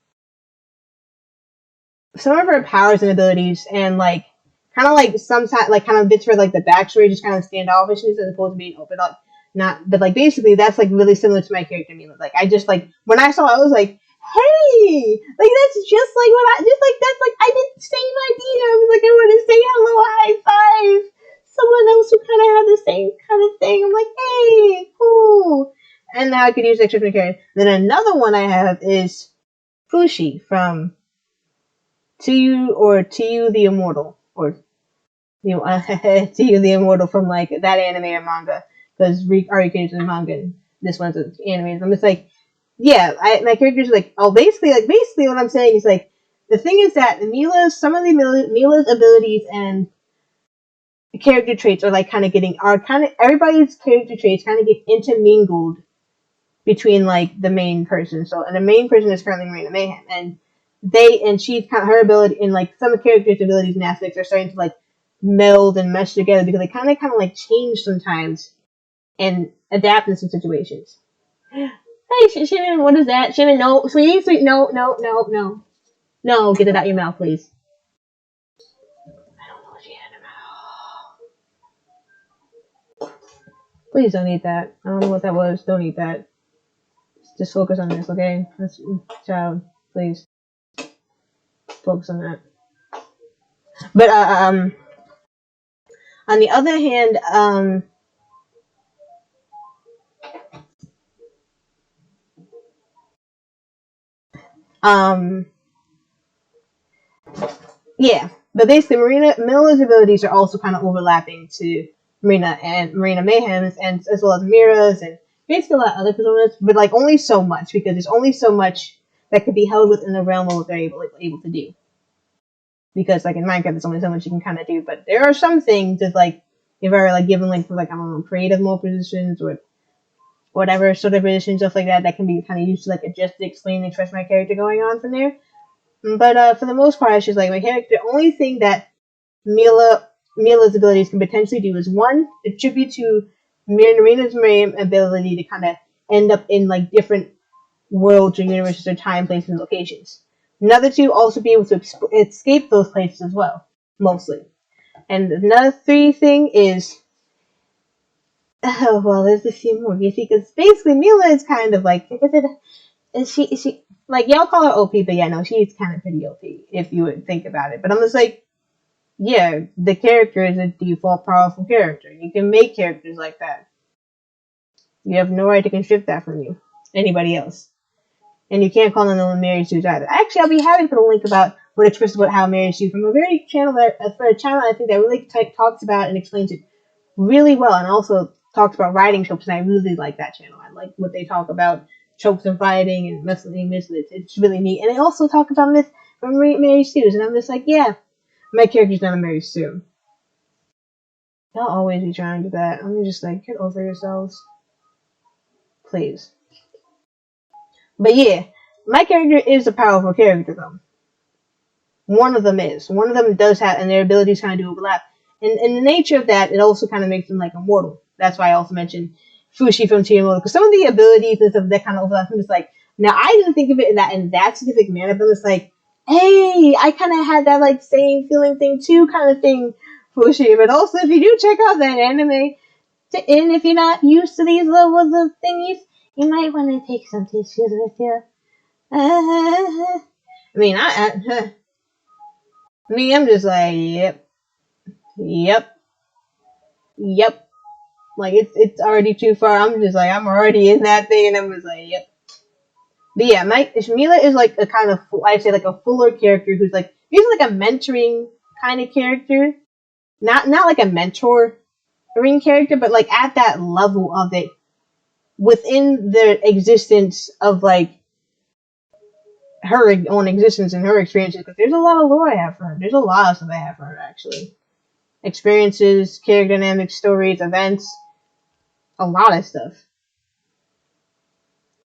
some of her powers and abilities, and like kind of like sometimes like kind of bits for like the backstory, just kind of standoffishness as opposed to being open up. Not, but like basically that's like really similar to my character. I mean, like I just like when I saw it, I was like, hey, like that's just like what I just like that's like I did the same idea. I was like I want to say hello, high five. Someone else who kind of had the same kind of thing. I'm like, hey, cool. And now I could use extra character. Then another one I have is Fushi from To You the Immortal, or To You the Immortal from like that anime or manga, because Arikage is a manga and this one's an anime. I'm just like, yeah, my character's like, basically what I'm saying is like, the thing is that some of Mila's abilities and character traits are like everybody's character traits kind of get intermingled between like the main person. So, and the main person is currently Marina Mayhem, and she's kind of her ability and like some of the characters' abilities and aspects are starting to like meld and mesh together because they kind of like change sometimes and adapt in some situations. Hey, Shimon, what is that? Shimon, no, sweet, no, get it out your mouth, please. I don't know what she had in her mouth. Please don't eat that. I don't know what that was. Don't eat that. Just focus on this, okay? Child, please focus on that. But on the other hand, yeah, but basically Mila's abilities are also kind of overlapping to Marina Mayhem's, and as well as Mira's, and basically a lot of other personas, but like only so much because there's only so much that could be held within the realm of what they're able to do. Because like in Minecraft, there's only so much you can kind of do, but there are some things that like if I were like given like for like I don't know creative mode positions or whatever sort of positions stuff like that can be kind of used to like adjust to explain and express my character going on from there. But for the most part, it's just like my character. The only thing that Mila's abilities can potentially do is one, attribute to Marina's ability to kind of end up in like different worlds or universes or time, places, and locations. Another two, also be able to escape those places as well, mostly. And another three thing is, well, there's a few more. You see, because basically Mila is kind of like is she like y'all call her OP, but yeah, no, she's kind of pretty OP if you would think about it. But I'm just like, yeah, the character is a default powerful character. You can make characters like that. You have no right to constrict that from anybody else, and you can't call on them Mary Sue's either. Actually, I'll be happy to put a link about what expresses about how Mary Sue from a channel I think that really talks about and explains it really well, and also talks about writing tropes. And I really like that channel. I like what they talk about tropes of writing and misleading. It's really neat, and they also talk about myth from Mary Sue's, and I'm just like, yeah, my character's not a Mary Sue. They'll always be trying to do that. I'm just like, get over yourselves, please. But yeah, my character is a powerful character though. One of them is. One of them does have, and their abilities kind of do overlap. And the nature of that, it also kind of makes them like immortal. That's why I also mentioned Fushi from TMO, because some of the abilities and stuff that kind of overlap. I'm just like, now I didn't think of it in that specific manner, but it's like, hey, I kind of had that like same feeling thing too, kind of thing, Fushi. But also, if you do check out that anime, and if you're not used to these levels of thingies, you might want to take some tissues with you. I mean, Me, I'm just like, yep. Like it's already too far. I'm just like, I'm already in that thing, and I'm just like, yep. But yeah, Mila is like a kind of, I'd say like a fuller character who's like, he's like a mentoring kind of character, not like a mentoring character, but like at that level of it within the existence of like her own existence and her experiences. Because there's a lot of lore I have for her. There's a lot of stuff I have for her actually. Experiences, character dynamics, stories, events, a lot of stuff.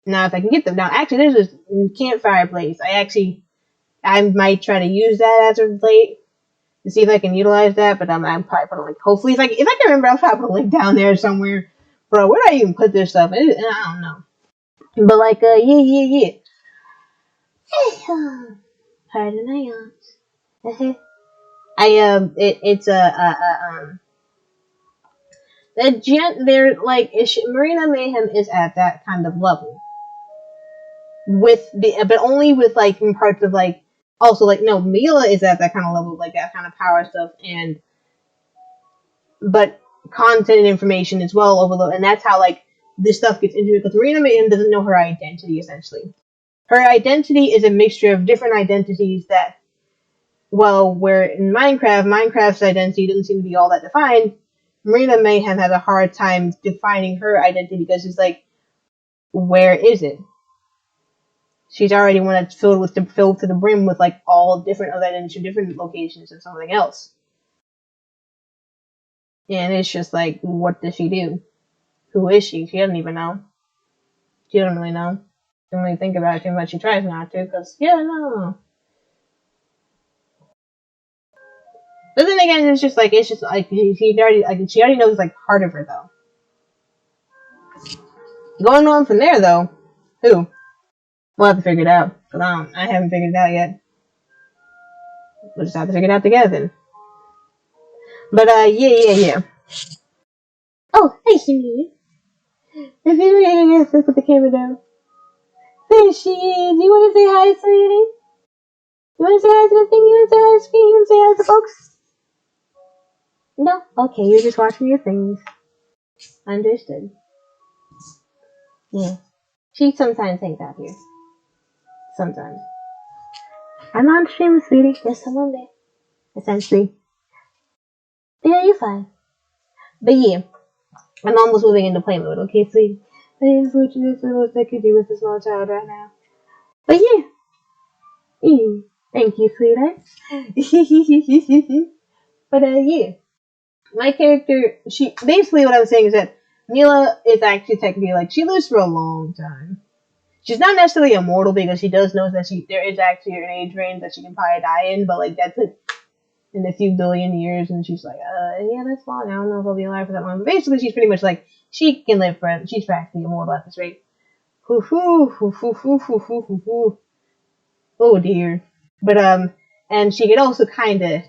Now, if I can get them down, actually, there's this campfire place. I might try to use that as of late to see if I can utilize that. But I'm probably put a link. Hopefully, if I can remember, I'll probably put a link down there somewhere. Bro, where do I even put this stuff? I don't know. But like, yeah. Pardon my yawns. It's they're like, Marina Mayhem is at that kind of level but only with like in parts of like, also like, no, Mila is at that kind of level, like that kind of power stuff, but content and information as well overload, and that's how like this stuff gets into it, because Marina Mayhem doesn't know her identity essentially. Her identity is a mixture of different identities that, well, where in Minecraft's identity doesn't seem to be all that defined. Marina Mayhem has a hard time defining her identity because it's like, where is it? She's already one that's filled to the brim with like all different other identities from different locations and something else. And it's just like, what does she do? Who is she? She doesn't even know. She doesn't really know. She doesn't really think about it too much. She tries not to, because no. But then again, it's just like she already knows like part of her though. Going on from there though, who? We'll have to figure it out. But I haven't figured it out yet. We'll just have to figure it out together then. But yeah. Oh, hey, sweetie. If you let's put the camera down. There she is. You want to say hi, sweetie? You want to say hi to the thing? You want to say hi to the You want to say hi to folks? No? Okay, you're just watching your things. Understood. Yeah. She sometimes hangs out here. Sometimes. I'm on stream, sweetie. Yes, I'm on there. Essentially. Yeah, you're fine. But yeah, I'm almost moving into play mode, okay, sweetie? But unfortunately, that's the most I could do with a small child right now. But yeah. Thank you, sweetheart. But yeah. My character, she basically what I was saying is that Mila is actually technically like, she lives for a long time. She's not necessarily immortal because she does know that there is actually an age range that she can probably die in, but like that's it in a few billion years, and she's like, yeah, that's long. I don't know if I'll be alive for that long. But basically, she's pretty much like, she can live forever. She's practically immortal at this rate. Oh dear. But and she could also kind of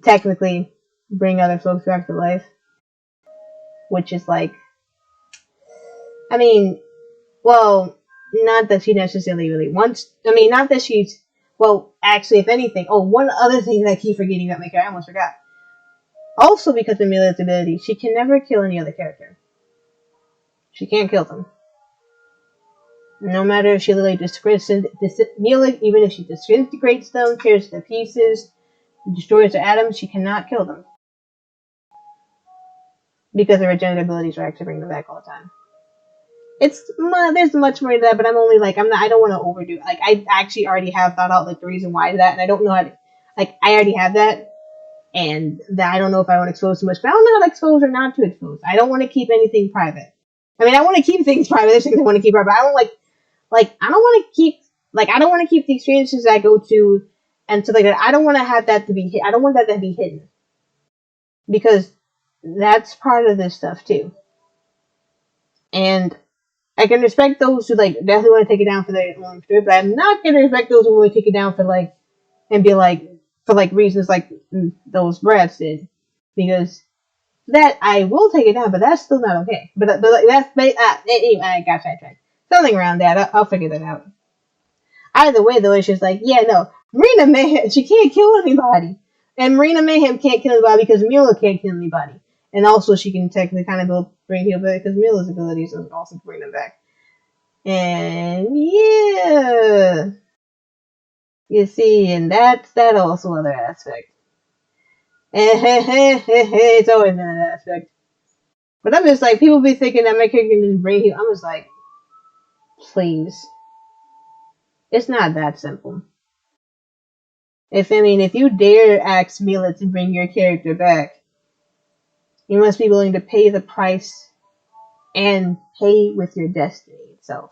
technically bring other folks back to life, which is like, I mean, well, not that she necessarily really wants. I mean, not that she's. Well, actually, if anything. Oh, one other thing that I keep forgetting about Maker, I almost forgot. Also, because of Mila's ability, she can never kill any other character. She can't kill them. No matter if she literally Mila, even if she disintegrates them, tears to pieces, destroys their atoms, she cannot kill them. Because her regenerative abilities are actually bringing them back all the time. There's much more to that, but I'm only like, I don't want to overdo it. Like, I actually already have thought out like the reason why that, and I don't know how to, like, I already have that, and that I don't know if I want to expose too much, but I don't know how to expose or not to expose. I don't want to keep anything private. I mean, I want to keep things private. There's things I want to keep private, but I don't I don't want to keep the experiences I go to and stuff like that. I don't want to have that to be, I don't want that to be hidden. Because that's part of this stuff too. And I can respect those who like definitely want to take it down for their own story, but I'm not gonna respect those who want to take it down for like, and be like, for like reasons like those brats did, because that I will take it down, but that's still not okay. But like, anyway, I got sidetracked. Something around that, I'll figure that out. Either way, though, it's just like, yeah, no, Marina Mayhem, she can't kill anybody. And Marina Mayhem can't kill anybody because Mila can't kill anybody. And also she can technically kind of bring heal back because Mila's abilities are also bring them back. And yeah. You see, and that's that also other aspect. It's always been an aspect. But I'm just like, people be thinking that my character can just bring heal. I'm just like, please. It's not that simple. If you dare ask Mila to bring your character back, you must be willing to pay the price and pay with your destiny itself.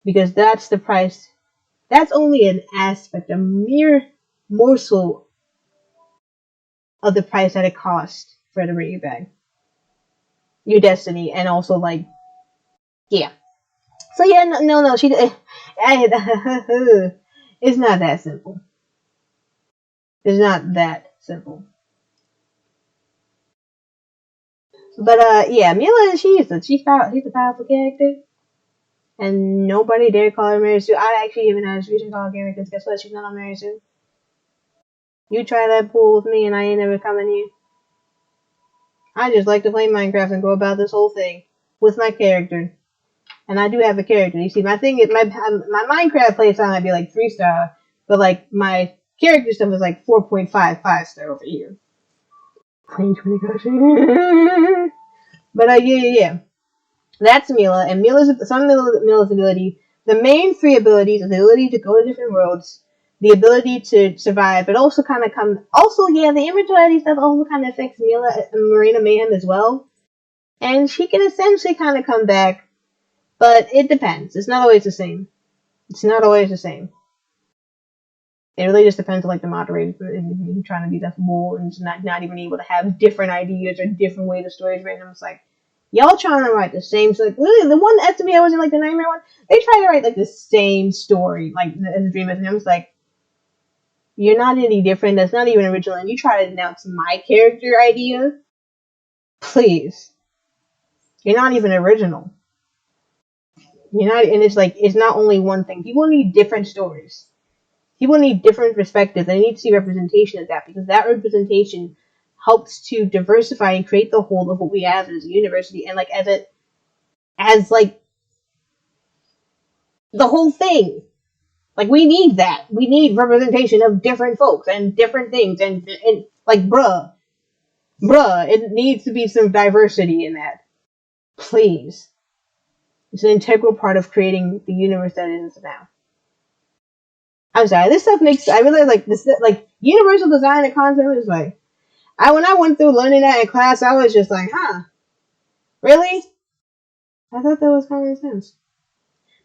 Because that's the price. That's only an aspect, a mere morsel of the price that it costs for her to bring you back. Your destiny, and also, like, yeah. So yeah, no, it's not that simple. It's not that simple. But yeah, Mila, she's a powerful character, and nobody dare call her Mary Sue. I actually even had a reason to call her Gary because guess what? She's not on Mary Sue. You try that pool with me, and I ain't never coming here. I just like to play Minecraft and go about this whole thing with my character, and I do have a character. You see, my thing is my Minecraft playstyle might be like 3-star, but like my character stuff is like 4.55 star over here. Playing 20 But yeah. That's Mila, and Mila's ability. The main three abilities are the ability to go to different worlds, the ability to survive, but also kind of the immortality stuff also kind of affects Mila and Marina Mayhem as well. And she can essentially kind of come back, but it depends. It's not always the same. It's not always the same. It really just depends on like the moderator and trying to be that bull and just not even able to have different ideas or different way the story's written. It's like, y'all trying to write the same. So like literally the one SMP I was in, like the Nightmare one, they try to write like the same story, like as a dream. And I was like, you're not any different. That's not even original. And you try to announce my character idea, please. You're not even original. You're not, and it's like it's not only one thing. People need different stories. People need different perspectives. They need to see representation of that because that representation helps to diversify and create the whole of what we have as a university and like as like the whole thing. Like we need that. We need representation of different folks and different things and like bruh, it needs to be some diversity in that. Please. It's an integral part of creating the universe that it is now. I'm sorry, this stuff makes I really like this like universal design and concept is like when I went through learning that in class, I was just like, huh, really? I thought that was common sense.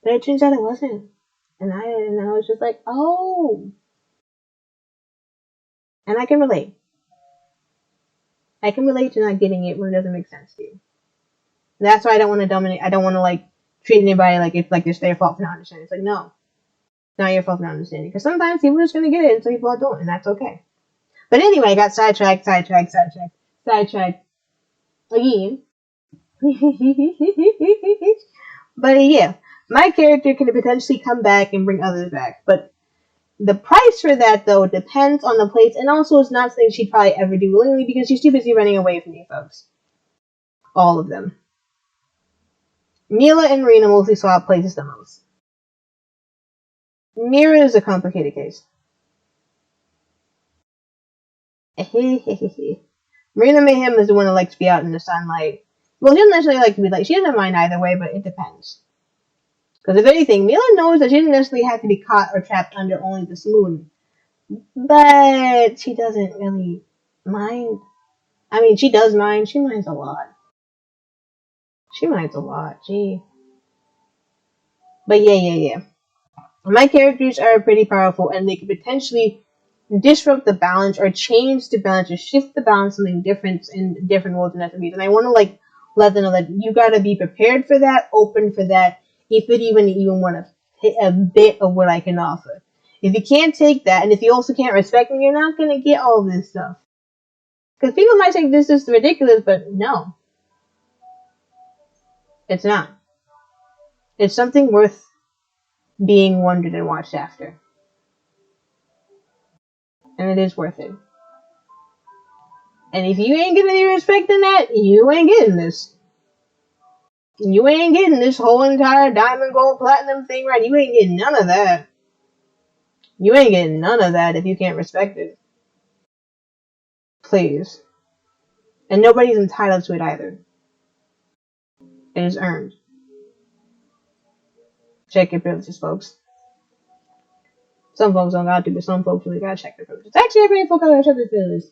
But it turns out it wasn't. And I was just like, oh. And I can relate. I can relate to not getting it when it doesn't make sense to you. That's why I don't want to dominate. I don't want to like treat anybody like it's their fault for not understanding. It's like, no. It's not your fault for not understanding. Because sometimes people are just going to get it and some people don't. And that's okay. But anyway, I got sidetracked again. But yeah, my character can potentially come back and bring others back. But the price for that, though, depends on the place, and also it's not something she'd probably ever do willingly because she's too busy running away from you folks. All of them. Mila and Marina mostly swap places the most. Mira is a complicated case. Marina Mayhem is the one that likes to be out in the sunlight. Well, she doesn't necessarily like to be she doesn't mind either way, but it depends. Because if anything, Mila knows that she doesn't necessarily have to be caught or trapped under only the moon. But she doesn't really mind. I mean, she does mind. She minds a lot. Gee. But yeah. My characters are pretty powerful, and they could potentially disrupt the balance or change the balance or shift the balance something different in different worlds and SMBs. And I want to let them know that you gotta be prepared for that, open for that, if it even want to hit a bit of what I can offer. If you can't take that, and if you also can't respect me, you're not gonna get all this stuff. Because people might think this is ridiculous, but no, it's not. It's something worth being wondered and watched after. And it is worth it. And if you ain't gonna be respecting that, you ain't getting this. You ain't getting this whole entire diamond, gold, platinum thing right. You ain't getting none of that. You ain't getting none of that if you can't respect it. Please. And nobody's entitled to it either. It is earned. Check your privileges, folks. Some folks don't got to, but some folks really gotta check their privileges. Actually, every folk gotta check their privileges.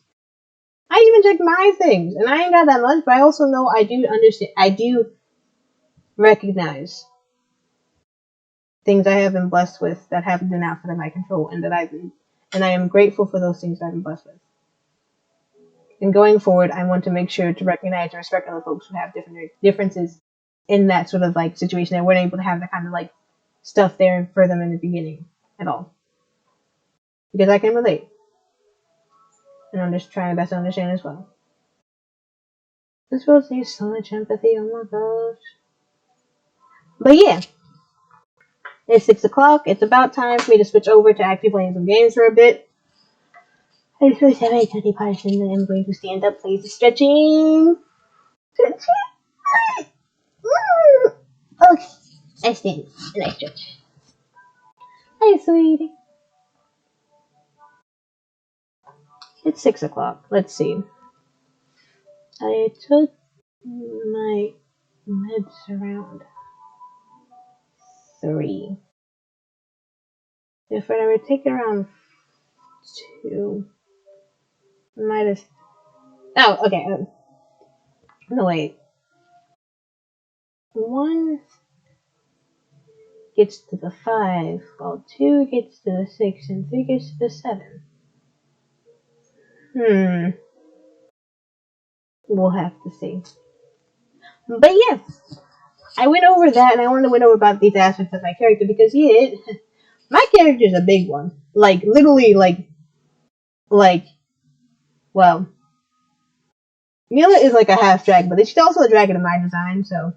I even check my things, and I ain't got that much, but I also know I do understand. I do recognize things I have been blessed with that haven't been outside of my control, and I am grateful for those things that I've been blessed with. And going forward, I want to make sure to recognize and respect other folks who have different differences in that sort of like situation that weren't able to have that kind of like stuff there for them in the beginning at all. Because I can relate. And I'm just trying my best to understand as well. This world needs so much empathy, oh my gosh. But yeah. It's 6 o'clock. It's about time for me to switch over to actually playing some games for a bit. I just have a tiny person and I'm going to stand up, play the stretching. Okay. I stand and I stretch. Hi, sweetie. It's 6 o'clock. Let's see. I took my meds around 3. If I would take it around 2, I might have. Oh, okay. No, wait. 1 gets to the 5, while 2 gets to the 6, and 3 gets to the 7. We'll have to see. But yeah, I went over that, and I wanted to went over about these aspects of my character because my character is a big one. Like literally, well, Mila is like a half dragon, but she's also a dragon in my design. So,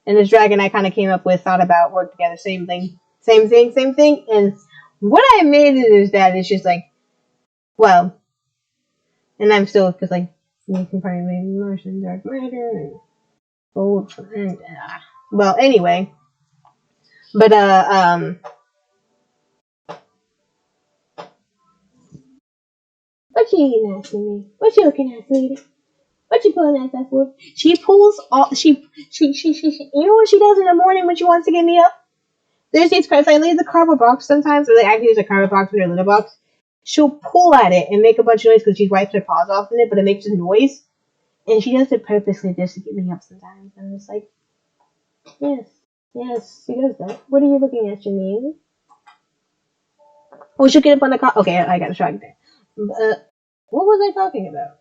and this dragon I kind of came up with, thought about, worked together, same thing. And what I made it is that it's just like, well, and I'm still because like you can probably make Martian dark matter and gold and well, anyway. But what you eating at, me? What you looking at, sweetie? What you pulling at that for? She pulls all she you know what she does in the morning when she wants to get me up? There's these cards. I leave the cardboard box sometimes, or they actually use a cardboard box with her litter box. She'll pull at it and make a bunch of noise because she wipes her paws off in it, but it makes a noise. And she does it purposely just to get me up sometimes. I'm just like, yes, she does that. What are you looking at, Janine? Oh, she'll get up on the car. Okay, I got distracted there. What was I talking about?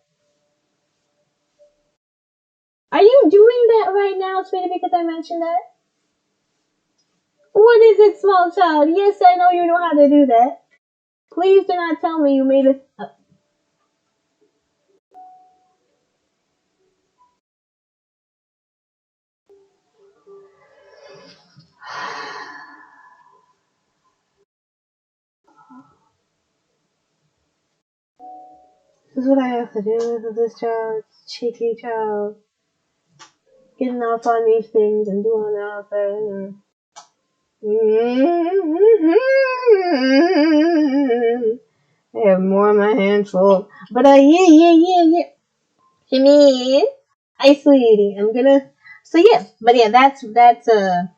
Are you doing that right now, sweetie, because I mentioned that? What is it, small child? Yes, I know you know how to do that. Please do not tell me you made it. This is what I have to do with this child, cheeky child. Getting off on these things and doing all that. I have more on my hands full. But yeah. Janine. Hi, sweetie. I'm gonna. So yeah, but yeah, that's some of the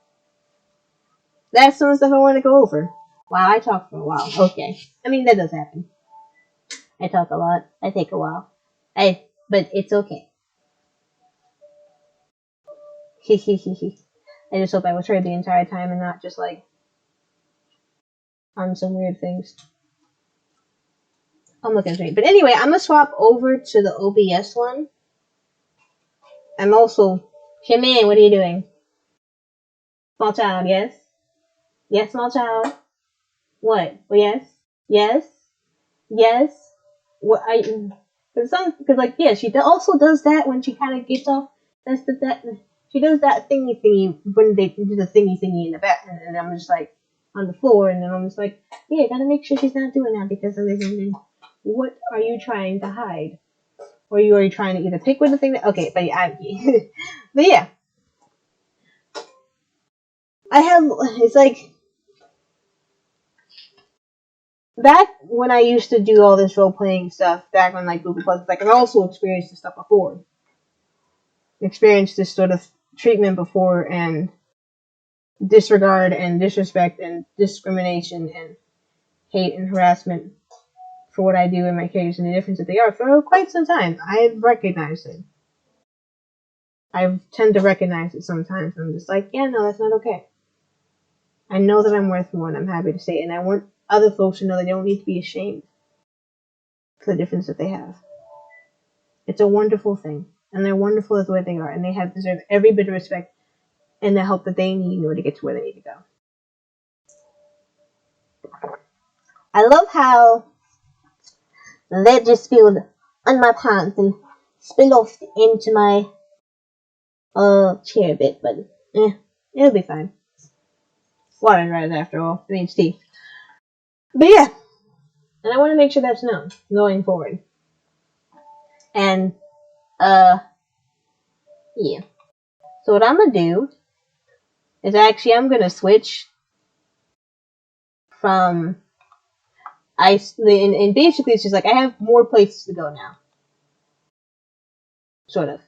stuff I want to go over. Wow, I talked for a while. Okay. I mean, that does happen. I talk a lot. I take a while. But it's okay. I just hope I was heard the entire time and not just like on some weird things. I'm looking straight. But anyway, I'm gonna swap over to the OBS one. I'm also Shaman, what are you doing? Small child, yes? Yes, small child. What? Well, yes? Yes? Yes? What I because like yeah, she also does that when she kind of gets off. That she does that thingy when they do the thingy in the back, and I'm just like on the floor, and then I'm just like, yeah, gotta make sure she's not doing that because of this. what are you trying to hide? Or are you trying to either pick with the thing that, okay, but yeah, but yeah. It's like, back when I used to do all this role playing stuff, back when like Google Plus, like I've also experienced this stuff before. Experienced this sort of treatment before, and disregard and disrespect and discrimination and hate and harassment for what I do in my characters and the difference that they are for quite some time. I've recognized it. I tend to recognize it sometimes. I'm just like, yeah, no, that's not okay. I know that I'm worth more, and I'm happy to say it. And I want other folks to know they don't need to be ashamed for the difference that they have. It's a wonderful thing, and they're wonderful as the way they are, and they have deserve every bit of respect and the help that they need in order to get to where they need to go. I love how that just spilled on my pants and spilled off into my chair a bit, but it'll be fine. Water dries after all. It needs tea. But yeah, and I want to make sure that's known going forward. And yeah. So what I'm gonna do is I'm gonna switch from and basically it's just like I have more places to go now. Sort of.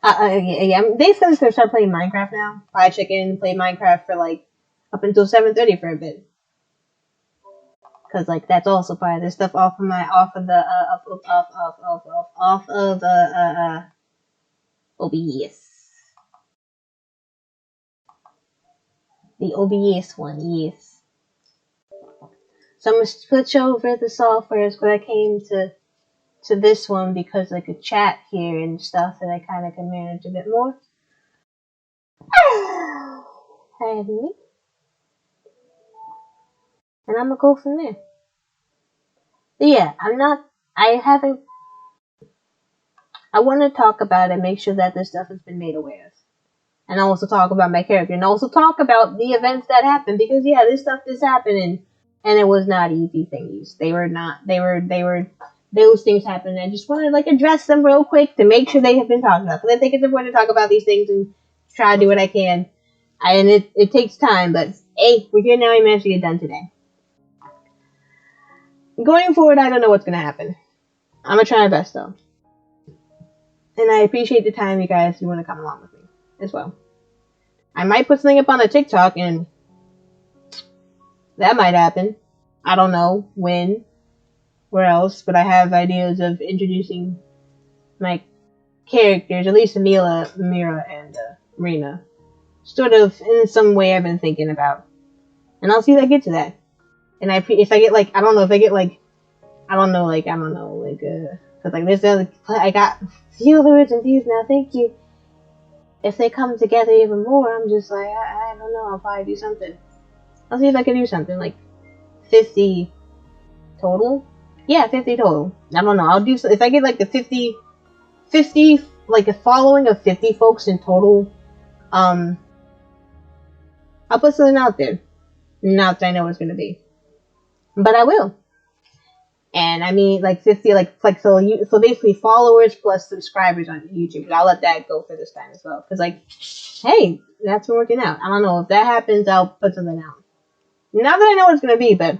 Uh, yeah, I'm basically just gonna start playing Minecraft now. I check in and play Minecraft for like up until 7:30 for a bit, because like that's also part of this stuff off of OBS, the OBS one, yes. So I'm gonna switch over the softwares when I came to this one because I could chat here and stuff, and I kind of can manage a bit more. And I'm gonna go from there. But yeah, I haven't, I want to talk about it, make sure that this stuff has been made aware of. And also talk about my character, and also talk about the events that happened, because yeah, this stuff just happened, and it was not easy thingies. Those things happened, and I just want to like address them real quick to make sure they have been talked about, because I think it's important to talk about these things and try to do what I can. And it takes time, but hey, we're here now, we managed to get done today. Going forward, I don't know what's going to happen. I'm going to try my best, though. And I appreciate the time you guys you want to come along with me as well. I might put something up on a TikTok, and that might happen. I don't know when or else, but I have ideas of introducing my characters, at least Mira, and Marina, sort of in some way I've been thinking about. And I'll see if I get to that. And if I get like, I don't know, cause like this other, I got viewers and views now, thank you. If they come together even more, I'm just like, I don't know, I'll probably do something. I'll see if I can do something, like 50 total? Yeah, 50 total. I don't know, I'll do, if I get like the 50, like a following of 50 folks in total, I'll put something out there. Not that I know what it's gonna be. But I will. And I mean, like 50, so basically followers plus subscribers on YouTube. But I'll let that go for this time as well. Because, like, hey, that's been working out. I don't know. If that happens, I'll put something out. Not that I know what it's going to be, but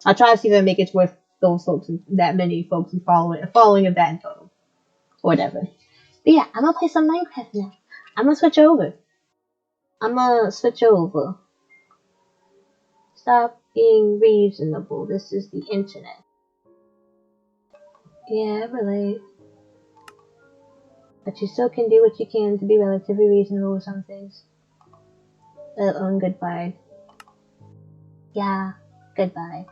I'll try to see if I make it worth those folks, that many folks, and following of that in total. Or whatever. But yeah, I'm going to play some Minecraft now. I'm going to switch over. Stop being reasonable. This is the internet. Yeah, I relate. But you still can do what you can to be relatively reasonable with some things. Goodbye. Yeah, goodbye.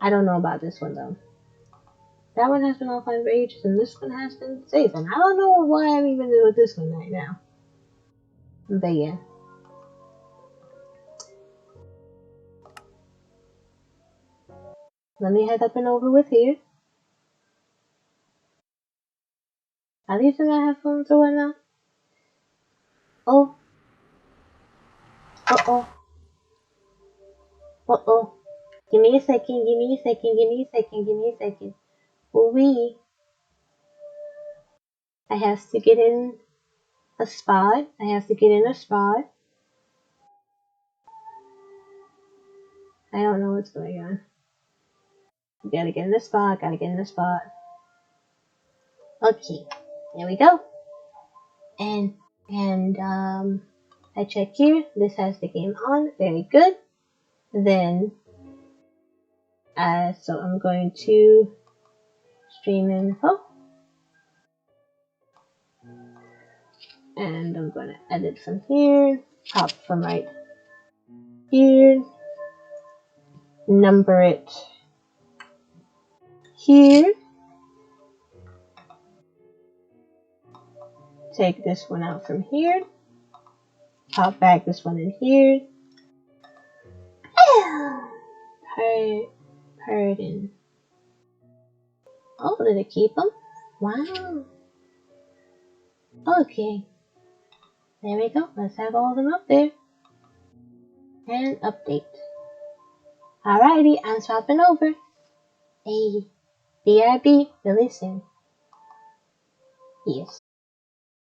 I don't know about this one though. That one has been offline for ages, and this one has been safe, and I don't know why I'm even with this one right now. But yeah. Let me head up and over with here. Are these in my headphones or whatnot? Oh. Uh-oh. Uh-oh. Give me a second, give me a second, give me a second, give me a second. Ooh-wee. I have to get in a spot. I have to get in a spot. I don't know what's going on. Gotta get in the spot, gotta get in the spot. Okay. There we go. And I check here. This has the game on. Very good. Then so I'm going to stream info. And I'm going to edit from here. Pop from right here. Number it here. Take this one out from here. Pop back this one in here. Pardon. Oh, did it keep them? Wow. Okay. There we go. Let's have all of them up there. And update. Alrighty, I'm swapping over. Hey, BRB, really soon. Yes.